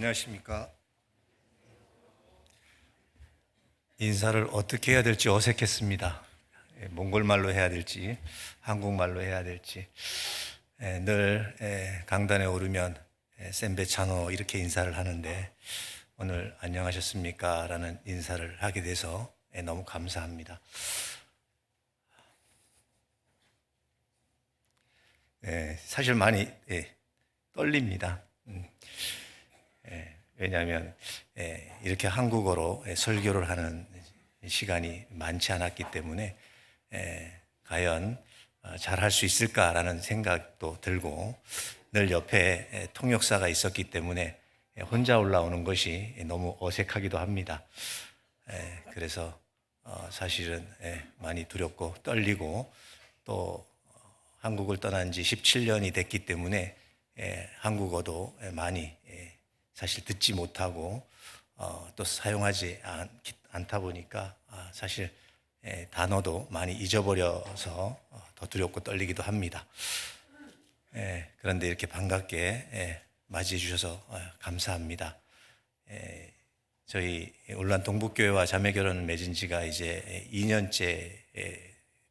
안녕하십니까. 인사를 어떻게 해야 될지 어색했습니다. 몽골말로 해야 될지 한국말로 해야 될지. 늘 강단에 오르면 센베차노 이렇게 인사를 하는데 오늘 안녕하셨습니까 라는 인사를 하게 돼서 너무 감사합니다. 사실 많이 떨립니다. 왜냐하면 이렇게 한국어로 설교를 하는 시간이 많지 않았기 때문에 과연 잘할 수 있을까라는 생각도 들고, 늘 옆에 통역사가 있었기 때문에 혼자 올라오는 것이 너무 어색하기도 합니다. 그래서 사실은 많이 두렵고 떨리고, 또 한국을 떠난 지 17년이 됐기 때문에 한국어도 많이 사실 듣지 못하고 또 사용하지 않다 보니까 사실 단어도 많이 잊어버려서 더 두렵고 떨리기도 합니다. 그런데 이렇게 반갑게 맞이해 주셔서 감사합니다. 저희 울란 동북교회와 자매결혼을 맺은 지가 이제 2년째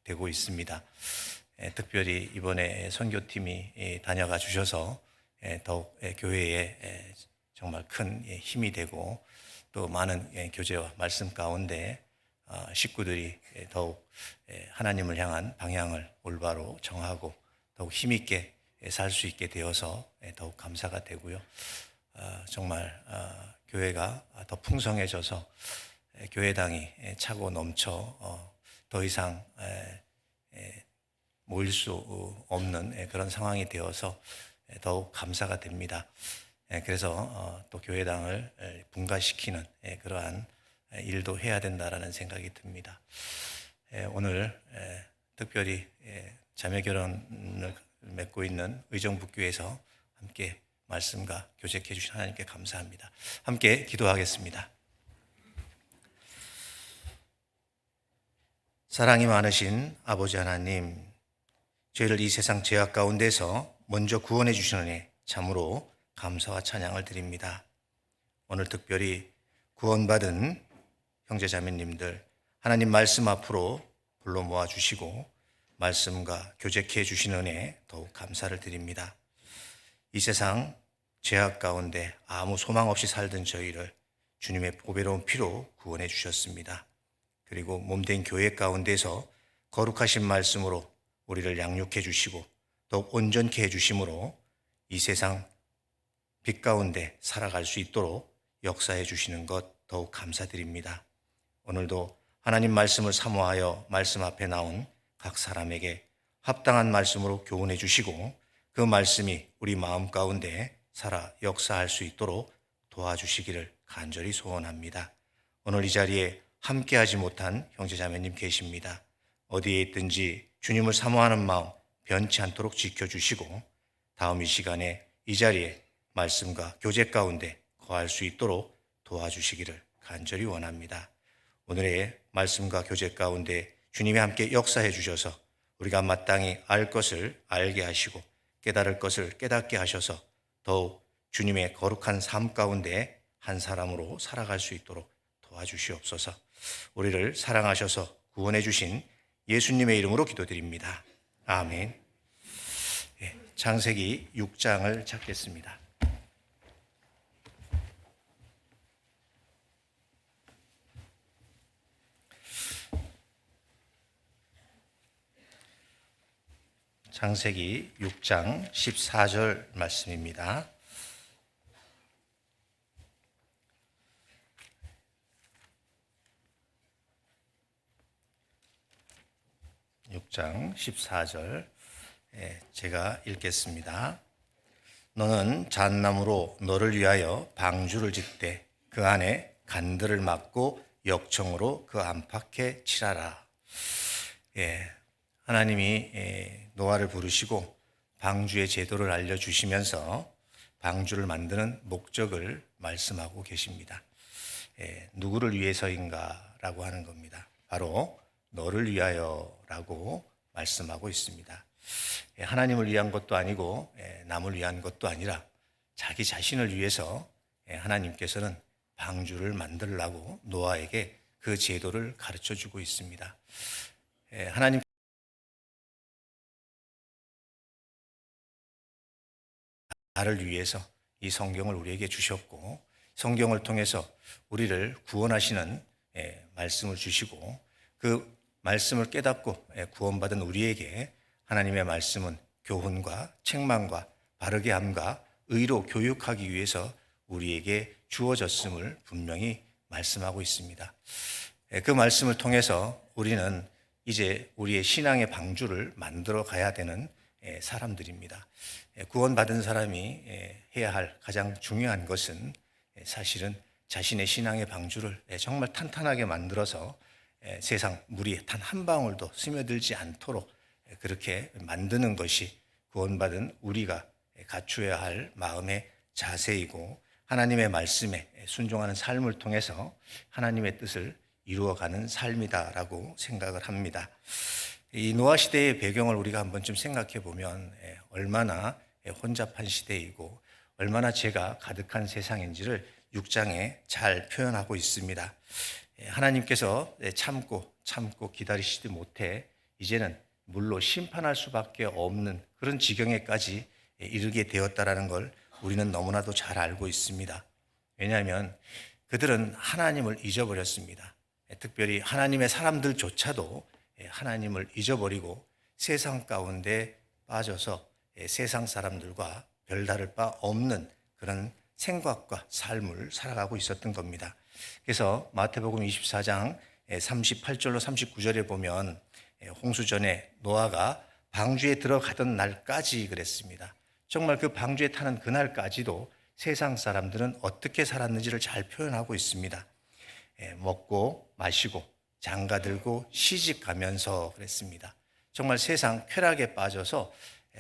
되고 있습니다. 특별히 이번에 선교팀이 다녀가 주셔서 더욱 교회에 정말 큰 힘이 되고, 또 많은 교제와 말씀 가운데 식구들이 더욱 하나님을 향한 방향을 올바로 정하고 더욱 힘있게 살 수 있게 되어서 더욱 감사가 되고요. 정말 교회가 더 풍성해져서 교회당이 차고 넘쳐 더 이상 모일 수 없는 그런 상황이 되어서 더욱 감사가 됩니다. 그래서 또 교회당을 분가시키는 그러한 일도 해야 된다라는 생각이 듭니다. 오늘 특별히 자매결혼을 맺고 있는 의정부교회에서 함께 말씀과 교제해 주신 하나님께 감사합니다. 함께 기도하겠습니다. 사랑이 많으신 아버지 하나님, 저희를 이 세상 죄악 가운데서 먼저 구원해 주시는 은혜 참으로 감사와 찬양을 드립니다. 오늘 특별히 구원받은 형제자매님들 하나님 말씀 앞으로 불러 모아주시고 말씀과 교제케 해주시는 은혜 더욱 감사를 드립니다. 이 세상 죄악 가운데 아무 소망 없이 살던 저희를 주님의 보배로운 피로 구원해 주셨습니다. 그리고 몸된 교회 가운데서 거룩하신 말씀으로 우리를 양육해 주시고 더욱 온전케 해 주심으로 이 세상 빛 가운데 살아갈 수 있도록 역사해 주시는 것 더욱 감사드립니다. 오늘도 하나님 말씀을 사모하여 말씀 앞에 나온 각 사람에게 합당한 말씀으로 교훈해 주시고 그 말씀이 우리 마음 가운데 살아 역사할 수 있도록 도와주시기를 간절히 소원합니다. 오늘 이 자리에 함께하지 못한 형제자매님 계십니다. 어디에 있든지 주님을 사모하는 마음 변치 않도록 지켜주시고 다음 이 시간에 이 자리에 말씀과 교제 가운데 거할 수 있도록 도와주시기를 간절히 원합니다. 오늘의 말씀과 교제 가운데 주님이 함께 역사해 주셔서 우리가 마땅히 알 것을 알게 하시고 깨달을 것을 깨닫게 하셔서 더욱 주님의 거룩한 삶 가운데 한 사람으로 살아갈 수 있도록 도와주시옵소서. 우리를 사랑하셔서 구원해 주신 예수님의 이름으로 기도드립니다. 아멘. 창세기 6장을 찾겠습니다. 창세기 6장 14절 말씀입니다. (6장 14절) 제가 읽겠습니다. 너는 잣나무로 너를 위하여 방주를 짓되 그 안에 간들을 막고 역청으로 그 안팎에 칠하라. 하나님이 노아를 부르시고 방주의 제도를 알려주시면서 방주를 만드는 목적을 말씀하고 계십니다. 누구를 위해서인가 라고 하는 겁니다. 바로 너를 위하여라고 말씀하고 있습니다. 하나님을 위한 것도 아니고 남을 위한 것도 아니라 자기 자신을 위해서 하나님께서는 방주를 만들라고 노아에게 그 제도를 가르쳐 주고 있습니다. 하나님 나를 위해서 이 성경을 우리에게 주셨고 성경을 통해서 우리를 구원하시는 말씀을 주시고 그 말씀을 깨닫고 구원받은 우리에게 하나님의 말씀은 교훈과 책망과 바르게 함과 의로 교육하기 위해서 우리에게 주어졌음을 분명히 말씀하고 있습니다. 그 말씀을 통해서 우리는 이제 우리의 신앙의 방주를 만들어 가야 되는 사람들입니다. 구원받은 사람이 해야 할 가장 중요한 것은 사실은 자신의 신앙의 방주를 정말 탄탄하게 만들어서 세상 물이 단 한 방울도 스며들지 않도록 그렇게 만드는 것이 구원받은 우리가 갖추어야 할 마음의 자세이고 하나님의 말씀에 순종하는 삶을 통해서 하나님의 뜻을 이루어가는 삶이다라고 생각을 합니다. 이 노아 시대의 배경을 우리가 한번 좀 생각해 보면 얼마나 혼잡한 시대이고 얼마나 죄가 가득한 세상인지를 6장에 잘 표현하고 있습니다. 하나님께서 참고 기다리시지 못해 이제는 물로 심판할 수밖에 없는 그런 지경에까지 이르게 되었다라는 걸 우리는 너무나도 잘 알고 있습니다. 왜냐하면 그들은 하나님을 잊어버렸습니다. 특별히 하나님의 사람들조차도 하나님을 잊어버리고 세상 가운데 빠져서 세상 사람들과 별다를 바 없는 그런 생각과 삶을 살아가고 있었던 겁니다. 그래서 마태복음 24장 38절로 39절에 보면 홍수 전에 노아가 방주에 들어가던 날까지 그랬습니다. 정말 그 방주에 타는 그날까지도 세상 사람들은 어떻게 살았는지를 잘 표현하고 있습니다. 먹고 마시고 장가들고 시집가면서 그랬습니다. 정말 세상 쾌락에 빠져서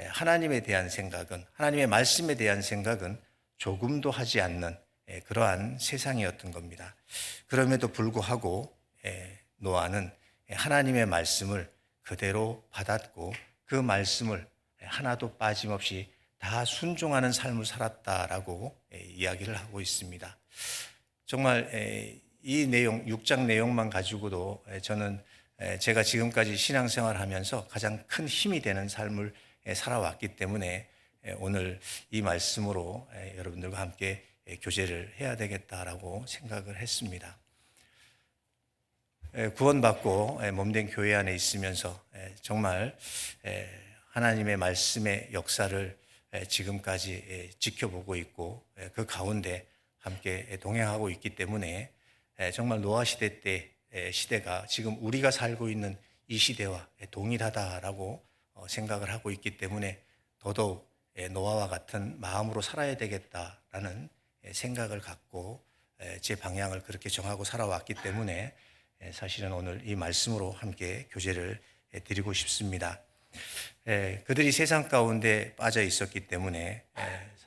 하나님에 대한 생각은 하나님의 말씀에 대한 생각은 조금도 하지 않는 그러한 세상이었던 겁니다. 그럼에도 불구하고 노아는 하나님의 말씀을 그대로 받았고 그 말씀을 하나도 빠짐없이 다 순종하는 삶을 살았다라고 이야기를 하고 있습니다. 정말 이 내용, 6장 내용만 가지고도 저는 제가 지금까지 신앙생활을 하면서 가장 큰 힘이 되는 삶을 살아왔기 때문에 오늘 이 말씀으로 여러분들과 함께 교제를 해야 되겠다라고 생각을 했습니다. 구원받고 몸된 교회 안에 있으면서 정말 하나님의 말씀의 역사를 지금까지 지켜보고 있고 그 가운데 함께 동행하고 있기 때문에 정말 노아 시대 때 시대가 지금 우리가 살고 있는 이 시대와 동일하다라고 생각을 하고 있기 때문에 더더욱 노아와 같은 마음으로 살아야 되겠다라는 생각을 갖고 제 방향을 그렇게 정하고 살아왔기 때문에 사실은 오늘 이 말씀으로 함께 교제를 드리고 싶습니다. 그들이 세상 가운데 빠져 있었기 때문에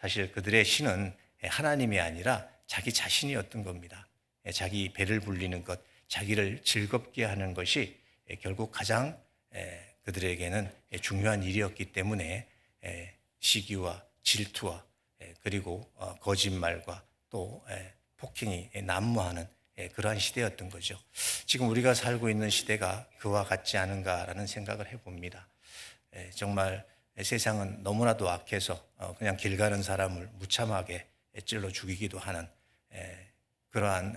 사실 그들의 신은 하나님이 아니라 자기 자신이었던 겁니다. 자기 배를 불리는 것, 자기를 즐겁게 하는 것이 결국 가장 그들에게는 중요한 일이었기 때문에 시기와 질투와 그리고 거짓말과 또 폭행이 난무하는 그러한 시대였던 거죠. 지금 우리가 살고 있는 시대가 그와 같지 않은가라는 생각을 해봅니다. 정말 세상은 너무나도 악해서 그냥 길 가는 사람을 무참하게 찔러 죽이기도 하는 그러한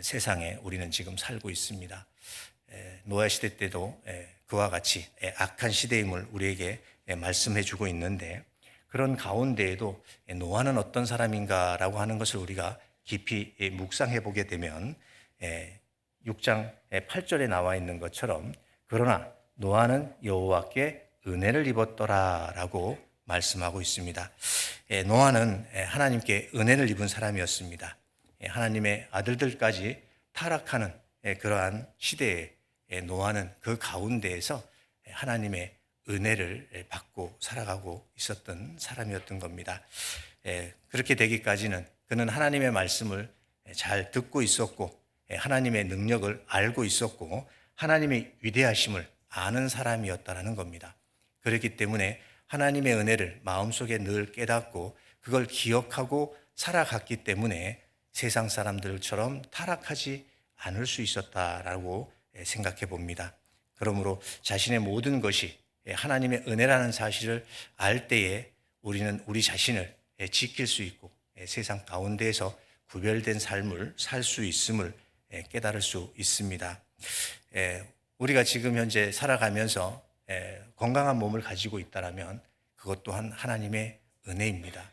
세상에 우리는 지금 살고 있습니다. 노아 시대 때도 그와 같이 악한 시대임을 우리에게 말씀해 주고 있는데 그런 가운데에도 노아는 어떤 사람인가라고 하는 것을 우리가 깊이 묵상해 보게 되면 6장 8절에 나와 있는 것처럼 그러나 노아는 여호와께 은혜를 입었더라라고 말씀하고 있습니다. 노아는 하나님께 은혜를 입은 사람이었습니다. 하나님의 아들들까지 타락하는 그러한 시대에 노아는 그 가운데에서 하나님의 은혜를 받고 살아가고 있었던 사람이었던 겁니다. 그렇게 되기까지는 그는 하나님의 말씀을 잘 듣고 있었고 하나님의 능력을 알고 있었고 하나님의 위대하심을 아는 사람이었다라는 겁니다. 그렇기 때문에 하나님의 은혜를 마음속에 늘 깨닫고 그걸 기억하고 살아갔기 때문에 세상 사람들처럼 타락하지 않을 수 있었다라고 생각해 봅니다. 그러므로 자신의 모든 것이 하나님의 은혜라는 사실을 알 때에 우리는 우리 자신을 지킬 수 있고 세상 가운데에서 구별된 삶을 살 수 있음을 깨달을 수 있습니다. 우리가 지금 현재 살아가면서 건강한 몸을 가지고 있다면 그것 또한 하나님의 은혜입니다.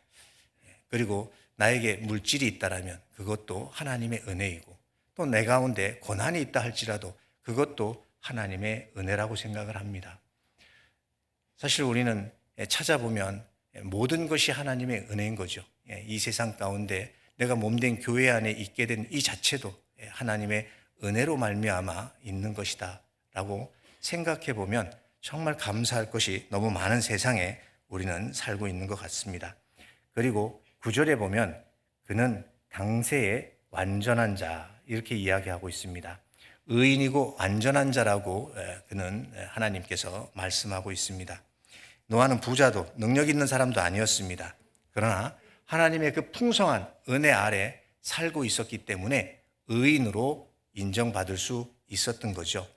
그리고 나에게 물질이 있다면 그것도 하나님의 은혜이고 또 내 가운데 고난이 있다 할지라도 그것도 하나님의 은혜라고 생각을 합니다. 사실 우리는 찾아보면 모든 것이 하나님의 은혜인 거죠. 이 세상 가운데 내가 몸된 교회 안에 있게 된 이 자체도 하나님의 은혜로 말미암아 있는 것이다 라고 생각해 보면 정말 감사할 것이 너무 많은 세상에 우리는 살고 있는 것 같습니다. 그리고 9절에 보면 그는 당세의 완전한 자 이렇게 이야기하고 있습니다. 의인이고 완전한 자라고 그는 하나님께서 말씀하고 있습니다. 노아는 부자도 능력 있는 사람도 아니었습니다. 그러나 하나님의 그 풍성한 은혜 아래 살고 있었기 때문에 의인으로 인정받을 수 있었던 거죠.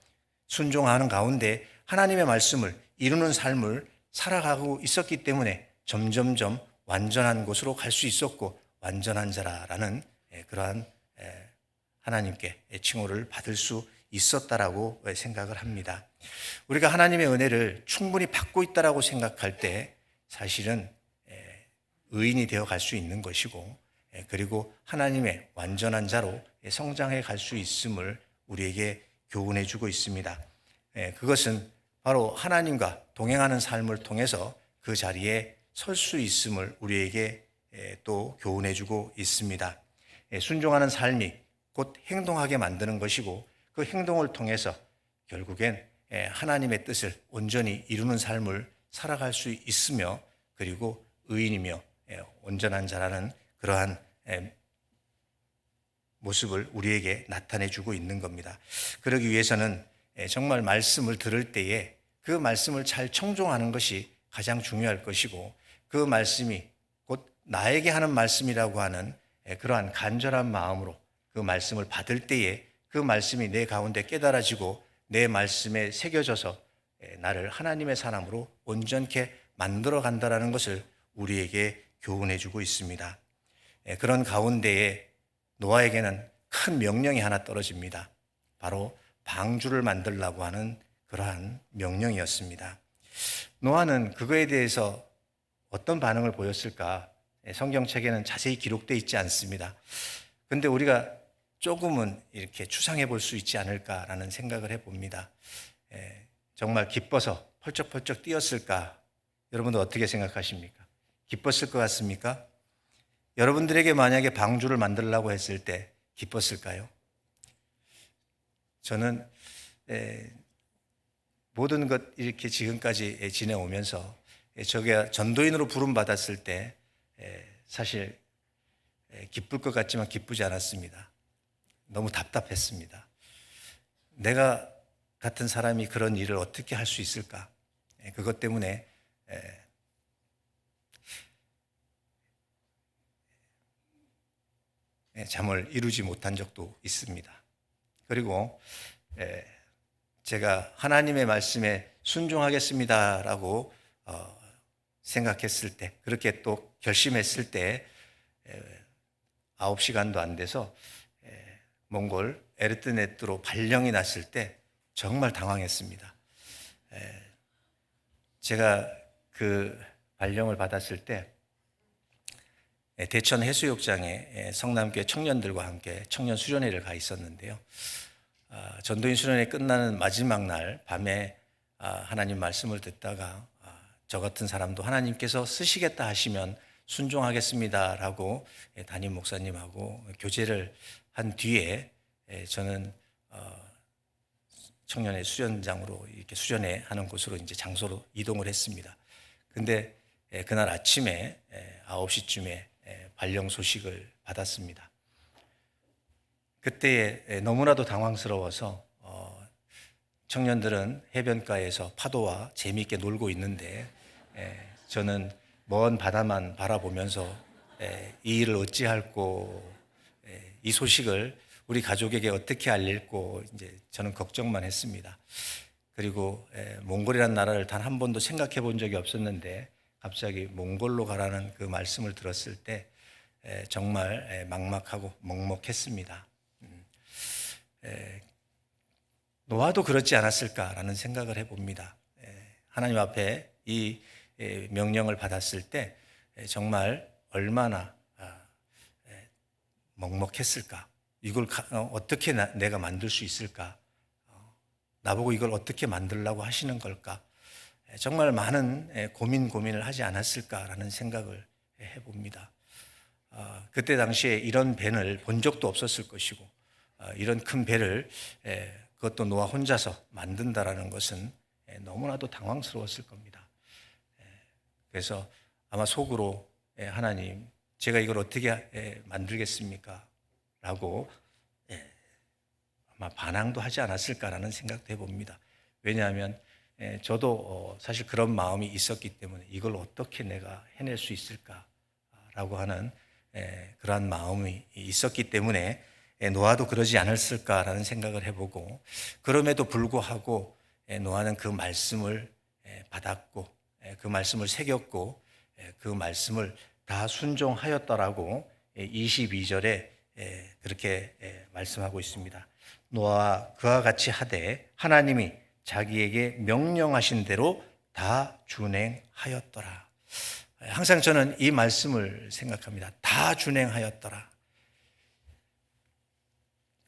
순종하는 가운데 하나님의 말씀을 이루는 삶을 살아가고 있었기 때문에 점점점 완전한 곳으로 갈 수 있었고 완전한 자라는 그러한 하나님께 칭호를 받을 수 있었다라고 생각을 합니다. 우리가 하나님의 은혜를 충분히 받고 있다라고 생각할 때 사실은 의인이 되어 갈 수 있는 것이고 그리고 하나님의 완전한 자로 성장해 갈 수 있음을 우리에게 교훈해 주고 있습니다. 그것은 바로 하나님과 동행하는 삶을 통해서 그 자리에 설 수 있음을 우리에게 또 교훈해 주고 있습니다. 순종하는 삶이 곧 행동하게 만드는 것이고 그 행동을 통해서 결국엔 하나님의 뜻을 온전히 이루는 삶을 살아갈 수 있으며 그리고 의인이며 온전한 자라는 그러한 모습을 우리에게 나타내 주고 있는 겁니다. 그러기 위해서는 정말 말씀을 들을 때에 그 말씀을 잘 청종하는 것이 가장 중요할 것이고 그 말씀이 곧 나에게 하는 말씀이라고 하는 그러한 간절한 마음으로 그 말씀을 받을 때에 그 말씀이 내 가운데 깨달아지고 내 말씀에 새겨져서 나를 하나님의 사람으로 온전케 만들어 간다라는 것을 우리에게 교훈해 주고 있습니다. 그런 가운데에 노아에게는 큰 명령이 하나 떨어집니다. 바로 방주를 만들라고 하는 그러한 명령이었습니다. 노아는 그거에 대해서 어떤 반응을 보였을까? 성경책에는 자세히 기록되어 있지 않습니다. 그런데 우리가 조금은 이렇게 추상해 볼 수 있지 않을까라는 생각을 해봅니다. 정말 기뻐서 펄쩍펄쩍 뛰었을까? 여러분도 어떻게 생각하십니까? 기뻤을 것 같습니까? 여러분들에게 만약에 방주를 만들라고 했을 때 기뻤을까요? 저는 모든 것 이렇게 지금까지 지내오면서 저게 전도인으로 부름받았을 때 사실 기쁠 것 같지만 기쁘지 않았습니다. 너무 답답했습니다. 내가 같은 사람이 그런 일을 어떻게 할 수 있을까? 그것 때문에 잠을 이루지 못한 적도 있습니다. 그리고 제가 하나님의 말씀에 순종하겠습니다라고 생각했을 때 그렇게 또 결심했을 때 9시간도 안 돼서 몽골 에르뜨네트로 발령이 났을 때 정말 당황했습니다. 제가 그 발령을 받았을 때 대천 해수욕장에 성남교회 청년들과 함께 청년 수련회를 가 있었는데요. 전도인 수련회 끝나는 마지막 날 밤에 하나님 말씀을 듣다가 저 같은 사람도 하나님께서 쓰시겠다 하시면 순종하겠습니다라고 담임 목사님하고 교제를 한 뒤에 저는 청년의 수련장으로 이렇게 수련회 하는 곳으로 이제 장소로 이동을 했습니다. 근데 그날 아침에 9시쯤에 발령 소식을 받았습니다. 그때에 너무나도 당황스러워서 청년들은 해변가에서 파도와 재미있게 놀고 있는데 저는 먼 바다만 바라보면서 이 일을 어찌할꼬, 이 소식을 우리 가족에게 어떻게 알릴꼬 이제 저는 걱정만 했습니다. 그리고 몽골이라는 나라를 단 한 번도 생각해 본 적이 없었는데 갑자기 몽골로 가라는 그 말씀을 들었을 때 정말 막막하고 먹먹했습니다. 노아도 그렇지 않았을까라는 생각을 해봅니다. 하나님 앞에 이 명령을 받았을 때 정말 얼마나 먹먹했을까? 이걸 어떻게 내가 만들 수 있을까? 나보고 이걸 어떻게 만들라고 하시는 걸까? 정말 많은 고민을 하지 않았을까라는 생각을 해봅니다. 그때 당시에 이런 밴을 본 적도 없었을 것이고 이런 큰 배를 그것도 노아 혼자서 만든다라는 것은 너무나도 당황스러웠을 겁니다. 그래서 아마 속으로 하나님, 제가 이걸 어떻게 만들겠습니까? 라고 아마 반항도 하지 않았을까라는 생각도 해봅니다. 왜냐하면 저도 사실 그런 마음이 있었기 때문에 이걸 어떻게 내가 해낼 수 있을까라고 하는 그러한 마음이 있었기 때문에 노아도 그러지 않았을까라는 생각을 해보고, 그럼에도 불구하고 노아는 그 말씀을 받았고 그 말씀을 새겼고 그 말씀을 다 순종하였더라고 22절에 그렇게 말씀하고 있습니다. 노아와 그와 같이 하되 하나님이 자기에게 명령하신 대로 다 준행하였더라. 항상 저는 이 말씀을 생각합니다. 다 준행하였더라.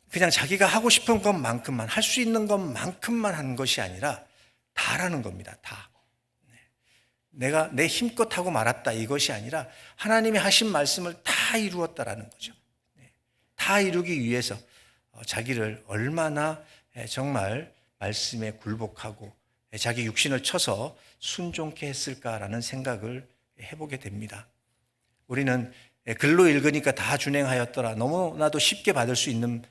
그냥 자기가 하고 싶은 것만큼만, 할 수 있는 것만큼만 한 것이 아니라 다라는 겁니다. 다. 내가 내 힘껏 하고 말았다 이것이 아니라 하나님이 하신 말씀을 다 이루었다라는 거죠. 다 이루기 위해서 자기를 얼마나 정말 말씀에 굴복하고 자기 육신을 쳐서 순종케 했을까라는 생각을 해보게 됩니다. 우리는 글로 읽으니까 다 준행하였더라, 너무나도 쉽게 받을 수 있는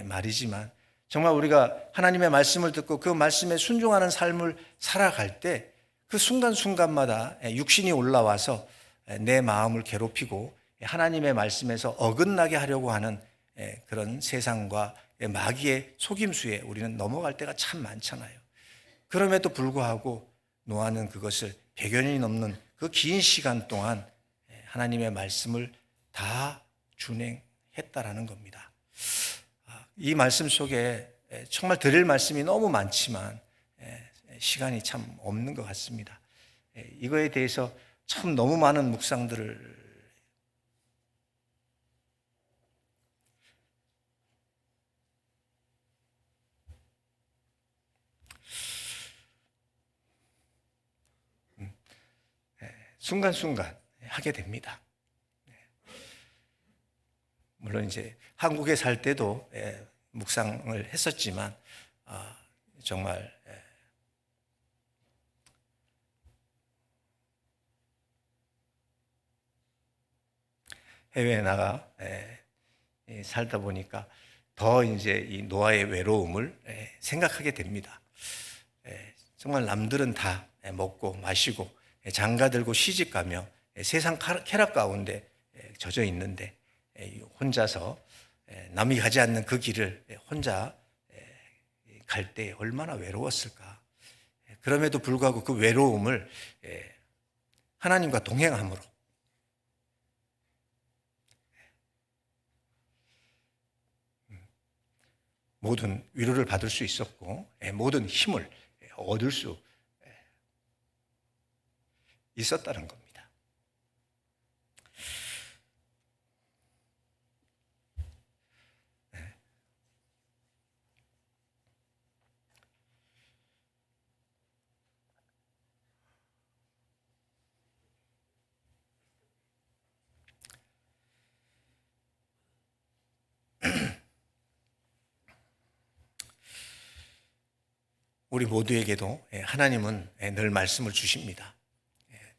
말이지만 정말 우리가 하나님의 말씀을 듣고 그 말씀에 순종하는 삶을 살아갈 때 그 순간순간마다 육신이 올라와서 내 마음을 괴롭히고 하나님의 말씀에서 어긋나게 하려고 하는 그런 세상과 마귀의 속임수에 우리는 넘어갈 때가 참 많잖아요. 그럼에도 불구하고 노아는 그것을 100여 년이 넘는 그 긴 시간 동안 하나님의 말씀을 다 준행했다라는 겁니다. 이 말씀 속에 정말 드릴 말씀이 너무 많지만 시간이 참 없는 것 같습니다. 이거에 대해서 참 너무 많은 묵상들을 순간순간 하게 됩니다. 물론 이제 한국에 살 때도 묵상을 했었지만 정말 해외에 나가 살다 보니까 더 이제 이 노아의 외로움을 생각하게 됩니다. 정말 남들은 다 먹고 마시고 장가 들고 시집 가며 세상 쾌락 가운데 젖어 있는데 혼자서 남이 가지 않는 그 길을 혼자 갈 때 얼마나 외로웠을까. 그럼에도 불구하고 그 외로움을 하나님과 동행함으로 모든 위로를 받을 수 있었고 모든 힘을 얻을 수 있었다는 겁니다. 우리 모두에게도 하나님은 늘 말씀을 주십니다.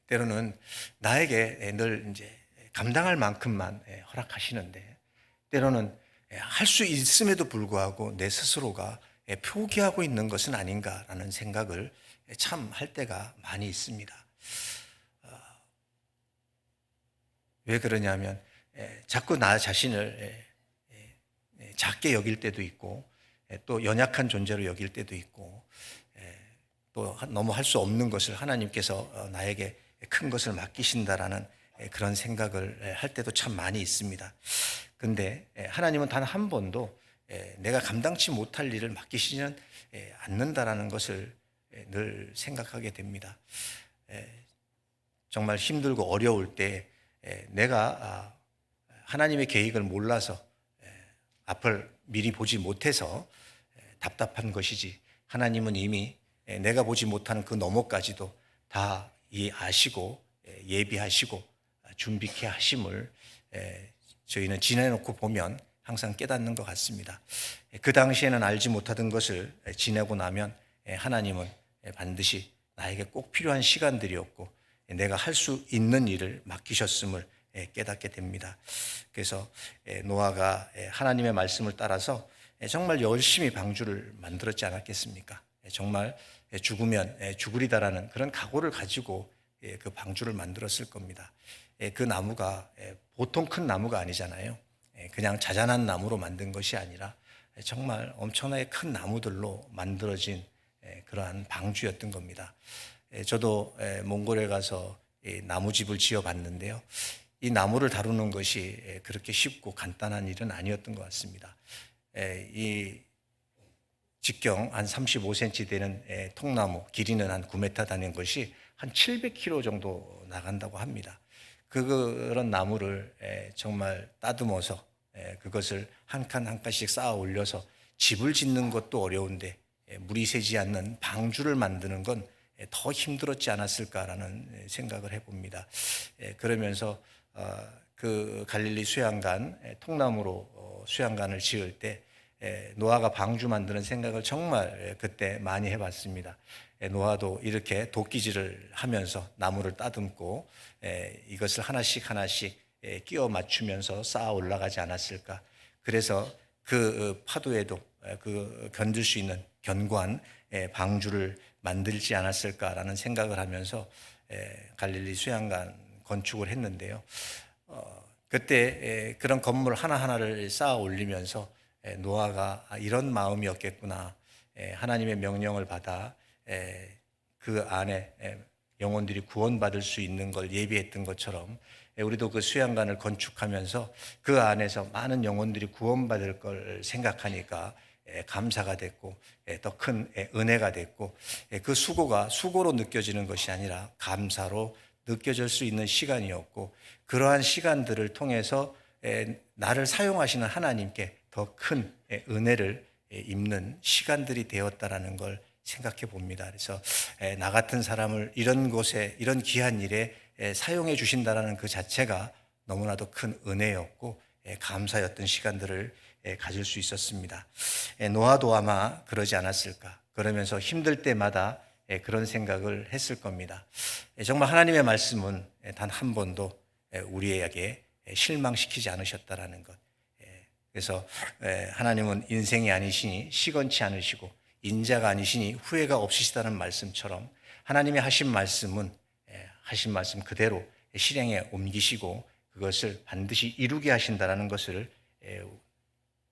때로는 나에게 늘 이제 감당할 만큼만 허락하시는데 때로는 할 수 있음에도 불구하고 내 스스로가 포기하고 있는 것은 아닌가라는 생각을 참 할 때가 많이 있습니다. 왜 그러냐면 자꾸 나 자신을 작게 여길 때도 있고 또 연약한 존재로 여길 때도 있고 또 너무 할 수 없는 것을 하나님께서 나에게 큰 것을 맡기신다라는 그런 생각을 할 때도 참 많이 있습니다. 근데 하나님은 단 한 번도 내가 감당치 못할 일을 맡기시지는 않는다라는 것을 늘 생각하게 됩니다. 정말 힘들고 어려울 때 내가 하나님의 계획을 몰라서 앞을 미리 보지 못해서 답답한 것이지, 하나님은 이미 내가 보지 못하는 그 너머까지도 다 아시고 예비하시고 준비케 하심을 저희는 지내놓고 보면 항상 깨닫는 것 같습니다. 그 당시에는 알지 못하던 것을 지내고 나면 하나님은 반드시 나에게 꼭 필요한 시간들이었고 내가 할 수 있는 일을 맡기셨음을 깨닫게 됩니다. 그래서 노아가 하나님의 말씀을 따라서 정말 열심히 방주를 만들었지 않았겠습니까? 정말 죽으면 죽으리다라는 그런 각오를 가지고 그 방주를 만들었을 겁니다. 그 나무가 보통 큰 나무가 아니잖아요. 그냥 자잘한 나무로 만든 것이 아니라 정말 엄청나게 큰 나무들로 만들어진 그러한 방주였던 겁니다. 저도 몽골에 가서 나무집을 지어봤는데요. 이 나무를 다루는 것이 그렇게 쉽고 간단한 일은 아니었던 것 같습니다. 이 직경 한 35cm 되는 통나무, 길이는 한 9m 되는 것이 한 700kg 정도 나간다고 합니다. 그런 나무를 정말 따듬어서 그것을 한 칸 한 칸씩 쌓아 올려서 집을 짓는 것도 어려운데 물이 새지 않는 방주를 만드는 건 더 힘들었지 않았을까라는 생각을 해봅니다. 그러면서 그 갈릴리 수양간 통나무로 수양간을 지을 때 노아가 방주 만드는 생각을 정말 그때 많이 해봤습니다. 노아도 이렇게 도끼질을 하면서 나무를 따듬고 이것을 하나씩 하나씩 끼워 맞추면서 쌓아 올라가지 않았을까. 그래서 그 파도에도 그 견딜 수 있는 견고한 방주를 만들지 않았을까라는 생각을 하면서 갈릴리 수양간 건축을 했는데요. 그때 그런 건물 하나하나를 쌓아 올리면서 노아가 이런 마음이었겠구나. 하나님의 명령을 받아 그 안에 영혼들이 구원받을 수 있는 걸 예비했던 것처럼 우리도 그 수양관을 건축하면서 그 안에서 많은 영혼들이 구원받을 걸 생각하니까 감사가 됐고 더 큰 은혜가 됐고 그 수고가 수고로 느껴지는 것이 아니라 감사로 느껴질 수 있는 시간이었고 그러한 시간들을 통해서 나를 사용하시는 하나님께 더 큰 은혜를 입는 시간들이 되었다라는 걸 생각해 봅니다. 그래서 나 같은 사람을 이런 곳에 이런 귀한 일에 사용해 주신다라는 그 자체가 너무나도 큰 은혜였고 감사였던 시간들을 가질 수 있었습니다. 노아도 아마 그러지 않았을까. 그러면서 힘들 때마다 그런 생각을 했을 겁니다. 정말 하나님의 말씀은 단 한 번도 우리에게 실망시키지 않으셨다라는 것. 그래서 하나님은 인생이 아니시니 시건치 않으시고 인자가 아니시니 후회가 없으시다는 말씀처럼 하나님의 하신 말씀 그대로 실행에 옮기시고 그것을 반드시 이루게 하신다는 것을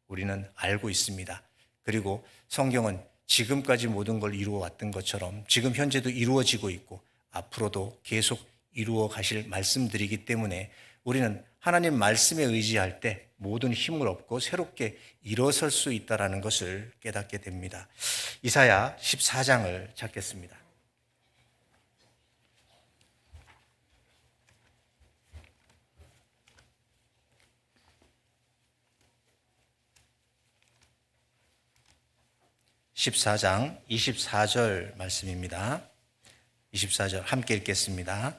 우리는 알고 있습니다. 그리고 성경은 지금까지 모든 걸 이루어 왔던 것처럼 지금 현재도 이루어지고 있고 앞으로도 계속 이루어 가실 말씀들이기 때문에 우리는 하나님 말씀에 의지할 때 모든 힘을 얻고 새롭게 일어설 수 있다는 것을 깨닫게 됩니다. 이사야 14장을 찾겠습니다. (14장) 24절 말씀입니다. 24절 함께 읽겠습니다.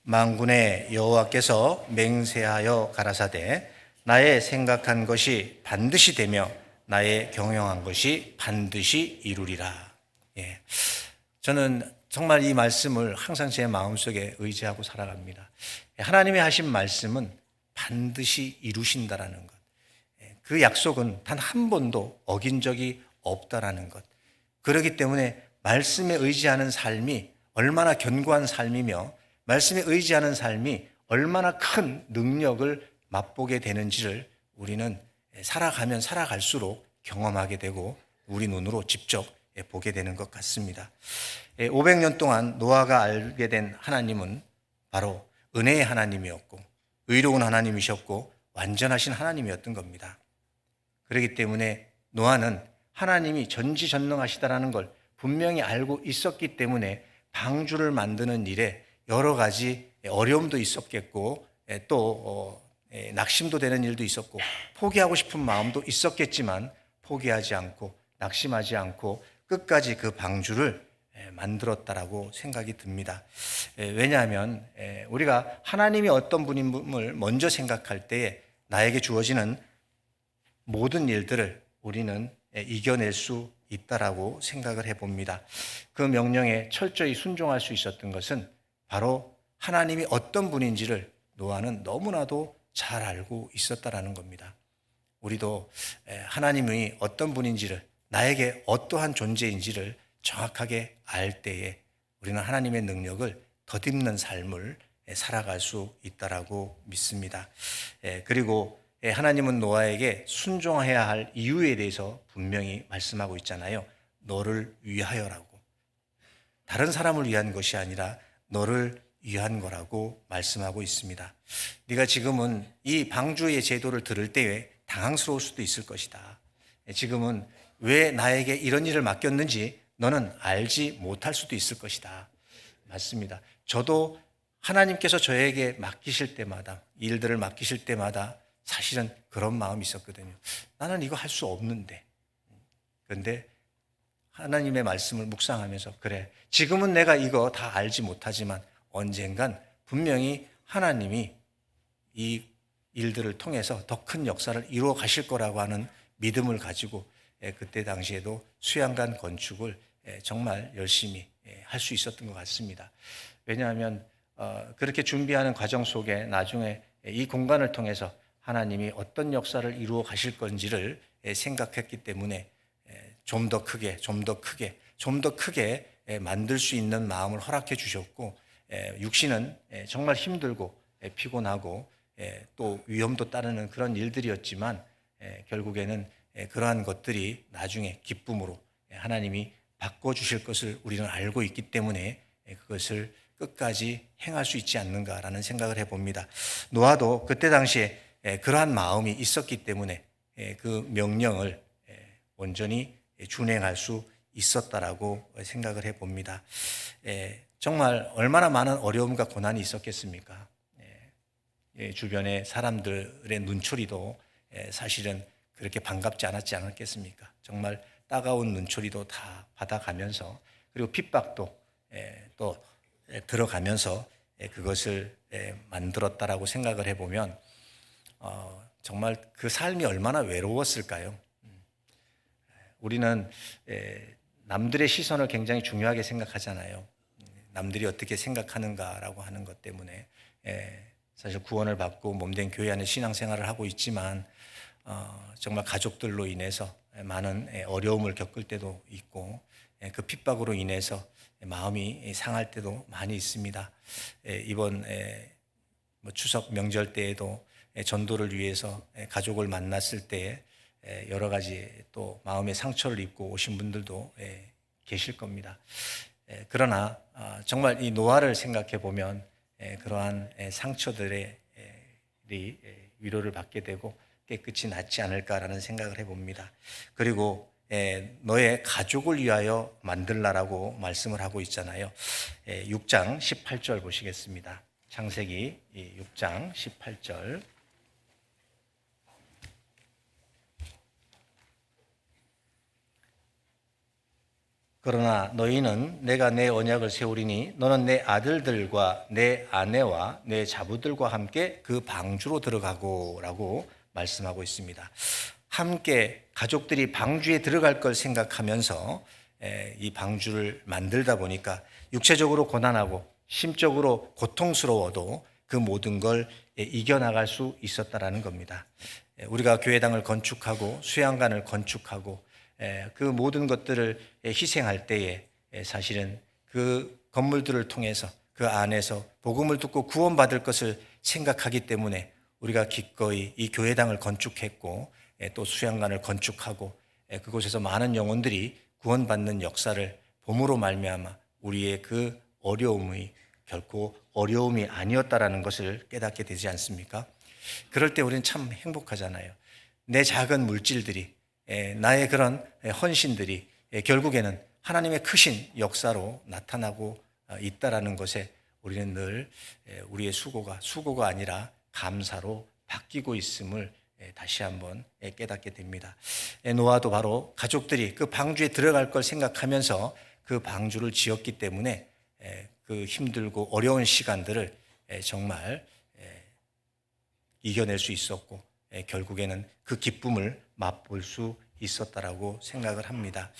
만군의 여호와께서 맹세하여 가라사대 나의 생각한 것이 반드시 되며 나의 경영한 것이 반드시 이루리라. 저는 정말 이 말씀을 항상 제 마음속에 의지하고 살아갑니다. 하나님의 하신 말씀은 반드시 이루신다라는 것. 그 약속은 단 한 번도 어긴 적이 없다라는 것. 그렇기 때문에 말씀에 의지하는 삶이 얼마나 견고한 삶이며 말씀에 의지하는 삶이 얼마나 큰 능력을 맛보게 되는지를 우리는 살아가면 살아갈수록 경험하게 되고 우리 눈으로 직접 보게 되는 것 같습니다. 500년 동안 노아가 알게 된 하나님은 바로 은혜의 하나님이었고 의로운 하나님이셨고 완전하신 하나님이었던 겁니다. 그렇기 때문에 노아는 하나님이 전지전능하시다라는 걸 분명히 알고 있었기 때문에 방주를 만드는 일에 여러 가지 어려움도 있었겠고 또 낙심도 되는 일도 있었고 포기하고 싶은 마음도 있었겠지만 포기하지 않고 낙심하지 않고 끝까지 그 방주를 만들었다라고 생각이 듭니다. 왜냐하면 우리가 하나님이 어떤 분임을 먼저 생각할 때에 나에게 주어지는 모든 일들을 우리는 이겨낼 수 있다라고 생각을 해봅니다. 그 명령에 철저히 순종할 수 있었던 것은 바로 하나님이 어떤 분인지를 노아는 너무나도 잘 알고 있었다라는 겁니다. 우리도 하나님이 어떤 분인지를 나에게 어떠한 존재인지를 정확하게 알 때에 우리는 하나님의 능력을 덧입는 삶을 살아갈 수 있다라고 믿습니다. 그리고 하나님은 노아에게 순종해야 할 이유에 대해서 분명히 말씀하고 있잖아요. 너를 위하여라고. 다른 사람을 위한 것이 아니라 너를 위한 거라고 말씀하고 있습니다. 네가 지금은 이 방주의 제도를 들을 때에 당황스러울 수도 있을 것이다. 지금은 왜 나에게 이런 일을 맡겼는지 너는 알지 못할 수도 있을 것이다. 맞습니다. 저도 하나님께서 저에게 맡기실 때마다, 일들을 맡기실 때마다 사실은 그런 마음이 있었거든요. 나는 이거 할 수 없는데. 그런데 하나님의 말씀을 묵상하면서 그래, 지금은 내가 이거 다 알지 못하지만 언젠간 분명히 하나님이 이 일들을 통해서 더 큰 역사를 이루어 가실 거라고 하는 믿음을 가지고 그때 당시에도 수양관 건축을 정말 열심히 할 수 있었던 것 같습니다. 왜냐하면 그렇게 준비하는 과정 속에 나중에 이 공간을 통해서 하나님이 어떤 역사를 이루어 가실 건지를 생각했기 때문에 좀 더 크게, 좀 더 크게, 좀 더 크게 만들 수 있는 마음을 허락해 주셨고, 육신은 정말 힘들고 피곤하고 또 위험도 따르는 그런 일들이었지만 결국에는 그러한 것들이 나중에 기쁨으로 하나님이 바꿔주실 것을 우리는 알고 있기 때문에 그것을 끝까지 행할 수 있지 않는가라는 생각을 해봅니다. 노아도 그때 당시에 그러한 마음이 있었기 때문에 그 명령을 온전히 준행할 수 있었다라고 생각을 해봅니다. 정말 얼마나 많은 어려움과 고난이 있었겠습니까? 주변의 사람들의 눈초리도 사실은 그렇게 반갑지 않았겠습니까? 정말 따가운 눈초리도 다 받아가면서 그리고 핍박도 또 들어가면서 그것을 만들었다라고 생각을 해보면 정말 그 삶이 얼마나 외로웠을까요? 우리는 남들의 시선을 굉장히 중요하게 생각하잖아요. 남들이 어떻게 생각하는가라고 하는 것 때문에 사실 구원을 받고 몸된 교회 안에 신앙생활을 하고 있지만 정말 가족들로 인해서 많은 어려움을 겪을 때도 있고 그 핍박으로 인해서 마음이 상할 때도 많이 있습니다. 이번 추석 명절 때에도 전도를 위해서 가족을 만났을 때 여러 가지 또 마음의 상처를 입고 오신 분들도 계실 겁니다. 그러나 정말 이 노아를 생각해 보면 그러한 상처들의 위로를 받게 되고 깨끗이 낫지 않을까라는 생각을 해봅니다. 그리고 너의 가족을 위하여 만들라라고 말씀을 하고 있잖아요. 6장 18절 보시겠습니다. 창세기 6장 18절. 그러나 너희는 내가 내 언약을 세우리니 너는 내 아들들과 내 아내와 내 자부들과 함께 그 방주로 들어가고 라고 말씀하고 있습니다. 함께 가족들이 방주에 들어갈 걸 생각하면서 이 방주를 만들다 보니까 육체적으로 고난하고 심적으로 고통스러워도 그 모든 걸 이겨나갈 수 있었다라는 겁니다. 우리가 교회당을 건축하고 수양관을 건축하고 그 모든 것들을 희생할 때에 사실은 그 건물들을 통해서 그 안에서 복음을 듣고 구원받을 것을 생각하기 때문에 우리가 기꺼이 이 교회당을 건축했고 또 수양관을 건축하고 그곳에서 많은 영혼들이 구원받는 역사를 봄으로 말미암아 우리의 그 어려움이 결코 어려움이 아니었다라는 것을 깨닫게 되지 않습니까? 그럴 때 우리는 참 행복하잖아요. 내 작은 물질들이 나의 그런 헌신들이 결국에는 하나님의 크신 역사로 나타나고 있다라는 것에 우리는 늘 우리의 수고가 아니라 감사로 바뀌고 있음을 다시 한번 깨닫게 됩니다. 노아도 바로 가족들이 그 방주에 들어갈 걸 생각하면서 그 방주를 지었기 때문에 그 힘들고 어려운 시간들을 정말 이겨낼 수 있었고 결국에는 그 기쁨을 맛볼 수 있었다라고 생각을 합니다.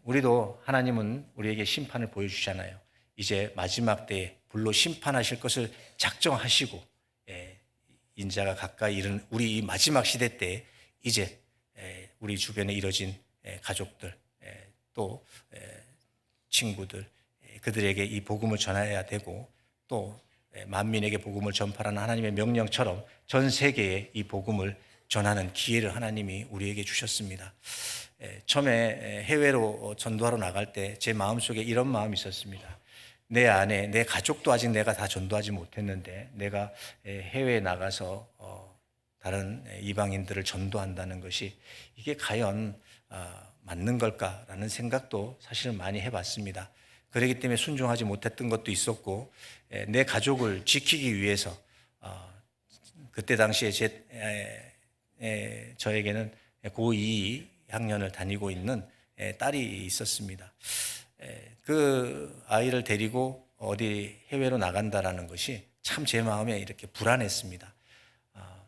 우리도 하나님은 우리에게 심판을 보여주잖아요. 이제 마지막 때에 불로 심판하실 것을 작정하시고 인자가 가까이 이른 우리 이 마지막 시대 때에 이제 우리 주변에 이뤄진 가족들 또 친구들 그들에게 이 복음을 전해야 되고 또 만민에게 복음을 전파하는 하나님의 명령처럼 전 세계에 이 복음을 전하는 기회를 하나님이 우리에게 주셨습니다. 처음에 해외로 전도하러 나갈 때 제 마음속에 이런 마음이 있었습니다. 내 안에 내 가족도 아직 내가 다 전도하지 못했는데 내가 해외에 나가서 다른 이방인들을 전도한다는 것이 이게 과연 맞는 걸까라는 생각도 사실은 많이 해봤습니다. 그렇기 때문에 순종하지 못했던 것도 있었고 내 가족을 지키기 위해서 그때 당시에 저에게는 고2 학년을 다니고 있는 딸이 있었습니다. 그 아이를 데리고 어디 해외로 나간다라는 것이 참 제 마음에 이렇게 불안했습니다.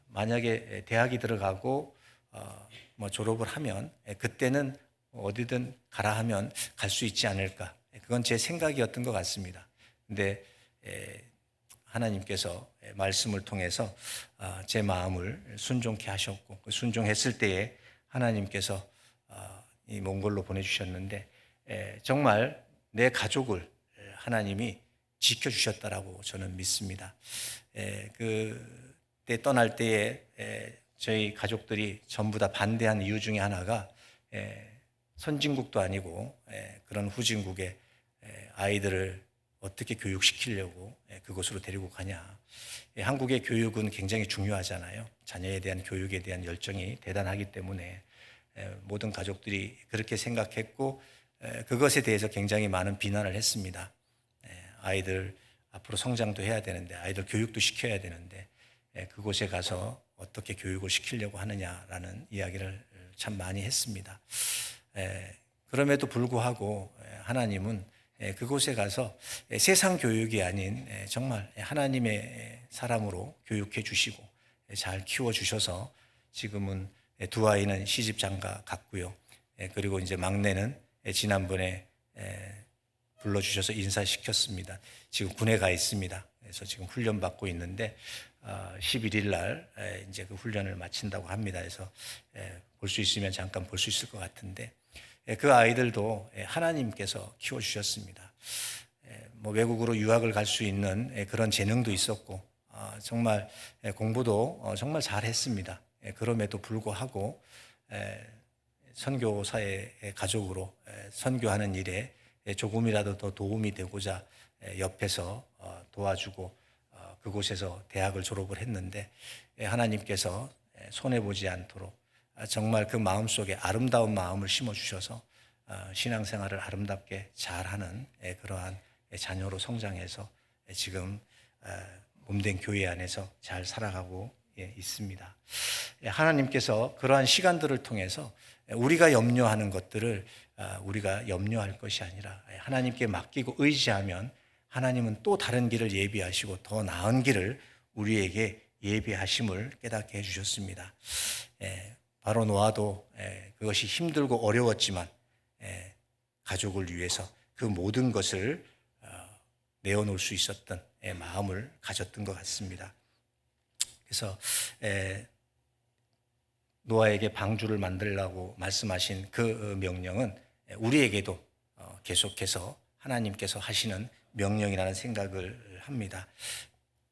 만약에 대학이 들어가고 뭐 졸업을 하면 그때는 어디든 가라 하면 갈 수 있지 않을까. 그건 제 생각이었던 것 같습니다. 근데 하나님께서 말씀을 통해서 제 마음을 순종케 하셨고 순종했을 때에 하나님께서 이 몽골로 보내주셨는데 정말 내 가족을 하나님이 지켜주셨다라고 저는 믿습니다. 그때 떠날 때에 저희 가족들이 전부 다 반대한 이유 중에 하나가 선진국도 아니고 그런 후진국에 아이들을 어떻게 교육시키려고 그곳으로 데리고 가냐. 한국의 교육은 굉장히 중요하잖아요. 자녀에 대한 교육에 대한 열정이 대단하기 때문에 모든 가족들이 그렇게 생각했고 그것에 대해서 굉장히 많은 비난을 했습니다. 아이들 앞으로 성장도 해야 되는데 아이들 교육도 시켜야 되는데 그곳에 가서 어떻게 교육을 시키려고 하느냐라는 이야기를 참 많이 했습니다. 그럼에도 불구하고 하나님은 그곳에 가서 세상 교육이 아닌 정말 하나님의 사람으로 교육해 주시고 잘 키워 주셔서 지금은 두 아이는 시집 장가 갔고요. 그리고 이제 막내는 지난번에 불러주셔서 인사시켰습니다. 지금 군에 가 있습니다. 그래서 지금 훈련 받고 있는데 11일 날 이제 그 훈련을 마친다고 합니다. 그래서 볼 수 있으면 잠깐 볼 수 있을 것 같은데 그 아이들도 하나님께서 키워주셨습니다. 뭐 외국으로 유학을 갈 수 있는 그런 재능도 있었고 정말 공부도 정말 잘했습니다. 그럼에도 불구하고 선교사의 가족으로 선교하는 일에 조금이라도 더 도움이 되고자 옆에서 도와주고 그곳에서 대학을 졸업을 했는데 하나님께서 손해보지 않도록 정말 그 마음속에 아름다운 마음을 심어주셔서 신앙생활을 아름답게 잘하는 그러한 자녀로 성장해서 지금 몸된 교회 안에서 잘 살아가고 있습니다. 하나님께서 그러한 시간들을 통해서 우리가 염려하는 것들을 우리가 염려할 것이 아니라 하나님께 맡기고 의지하면 하나님은 또 다른 길을 예비하시고 더 나은 길을 우리에게 예비하심을 깨닫게 해주셨습니다. 바로 노아도 그것이 힘들고 어려웠지만 가족을 위해서 그 모든 것을 내어놓을 수 있었던 마음을 가졌던 것 같습니다. 그래서 노아에게 방주를 만들라고 말씀하신 그 명령은 우리에게도 계속해서 하나님께서 하시는 명령이라는 생각을 합니다.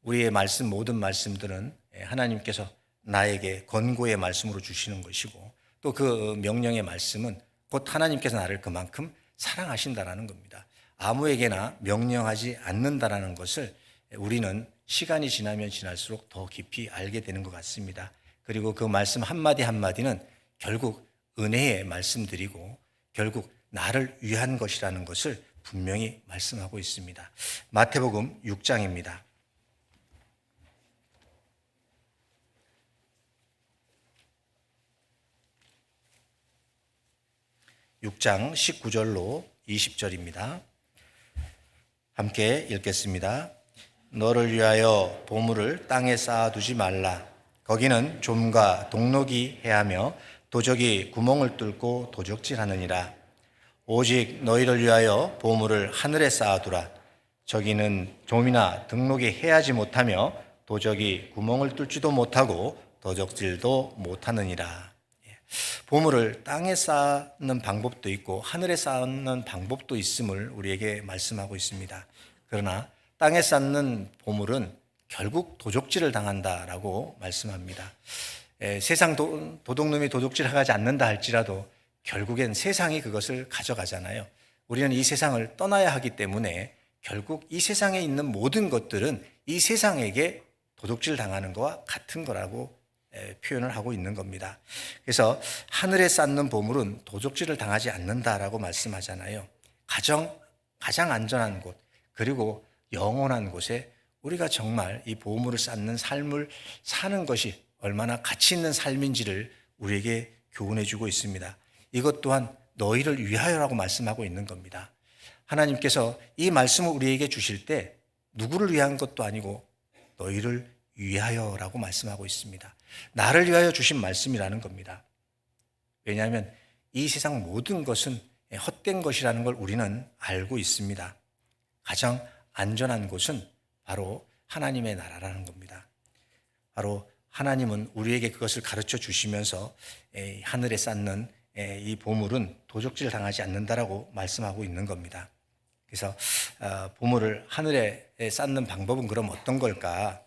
우리의 말씀, 모든 말씀들은 하나님께서 나에게 권고의 말씀으로 주시는 것이고, 또 그 명령의 말씀은 곧 하나님께서 나를 그만큼 사랑하신다라는 겁니다. 아무에게나 명령하지 않는다라는 것을 우리는 시간이 지나면 지날수록 더 깊이 알게 되는 것 같습니다. 그리고 그 말씀 한마디 한마디는 결국 은혜의 말씀들이고 결국 나를 위한 것이라는 것을 분명히 말씀하고 있습니다. 마태복음 6장입니다. 6장 19절로 20절입니다. 함께 읽겠습니다. 너를 위하여 보물을 땅에 쌓아두지 말라. 거기는 좀과 동록이 해하며 도적이 구멍을 뚫고 도적질하느니라. 오직 너희를 위하여 보물을 하늘에 쌓아두라. 저기는 좀이나 등록이 해하지 못하며 도적이 구멍을 뚫지도 못하고 도적질도 못하느니라. 보물을 땅에 쌓는 방법도 있고 하늘에 쌓는 방법도 있음을 우리에게 말씀하고 있습니다. 그러나 땅에 쌓는 보물은 결국 도적질을 당한다라고 말씀합니다. 세상 도둑놈이 도둑질하지 않는다 할지라도 결국엔 세상이 그것을 가져가잖아요. 우리는 이 세상을 떠나야 하기 때문에 결국 이 세상에 있는 모든 것들은 이 세상에게 도둑질 당하는 것과 같은 거라고 표현을 하고 있는 겁니다. 그래서 하늘에 쌓는 보물은 도적질을 당하지 않는다라고 말씀하잖아요. 가장 안전한 곳, 그리고 영원한 곳에 우리가 정말 이 보물을 쌓는 삶을 사는 것이 얼마나 가치 있는 삶인지를 우리에게 교훈해 주고 있습니다. 이것 또한 너희를 위하여라고 말씀하고 있는 겁니다. 하나님께서 이 말씀을 우리에게 주실 때 누구를 위한 것도 아니고 너희를 위하여라고 말씀하고 있습니다. 나를 위하여 주신 말씀이라는 겁니다. 왜냐하면 이 세상 모든 것은 헛된 것이라는 걸 우리는 알고 있습니다. 가장 안전한 곳은 바로 하나님의 나라라는 겁니다. 바로 하나님은 우리에게 그것을 가르쳐 주시면서 하늘에 쌓는 이 보물은 도적질 당하지 않는다라고 말씀하고 있는 겁니다. 그래서 보물을 하늘에 쌓는 방법은 그럼 어떤 걸까?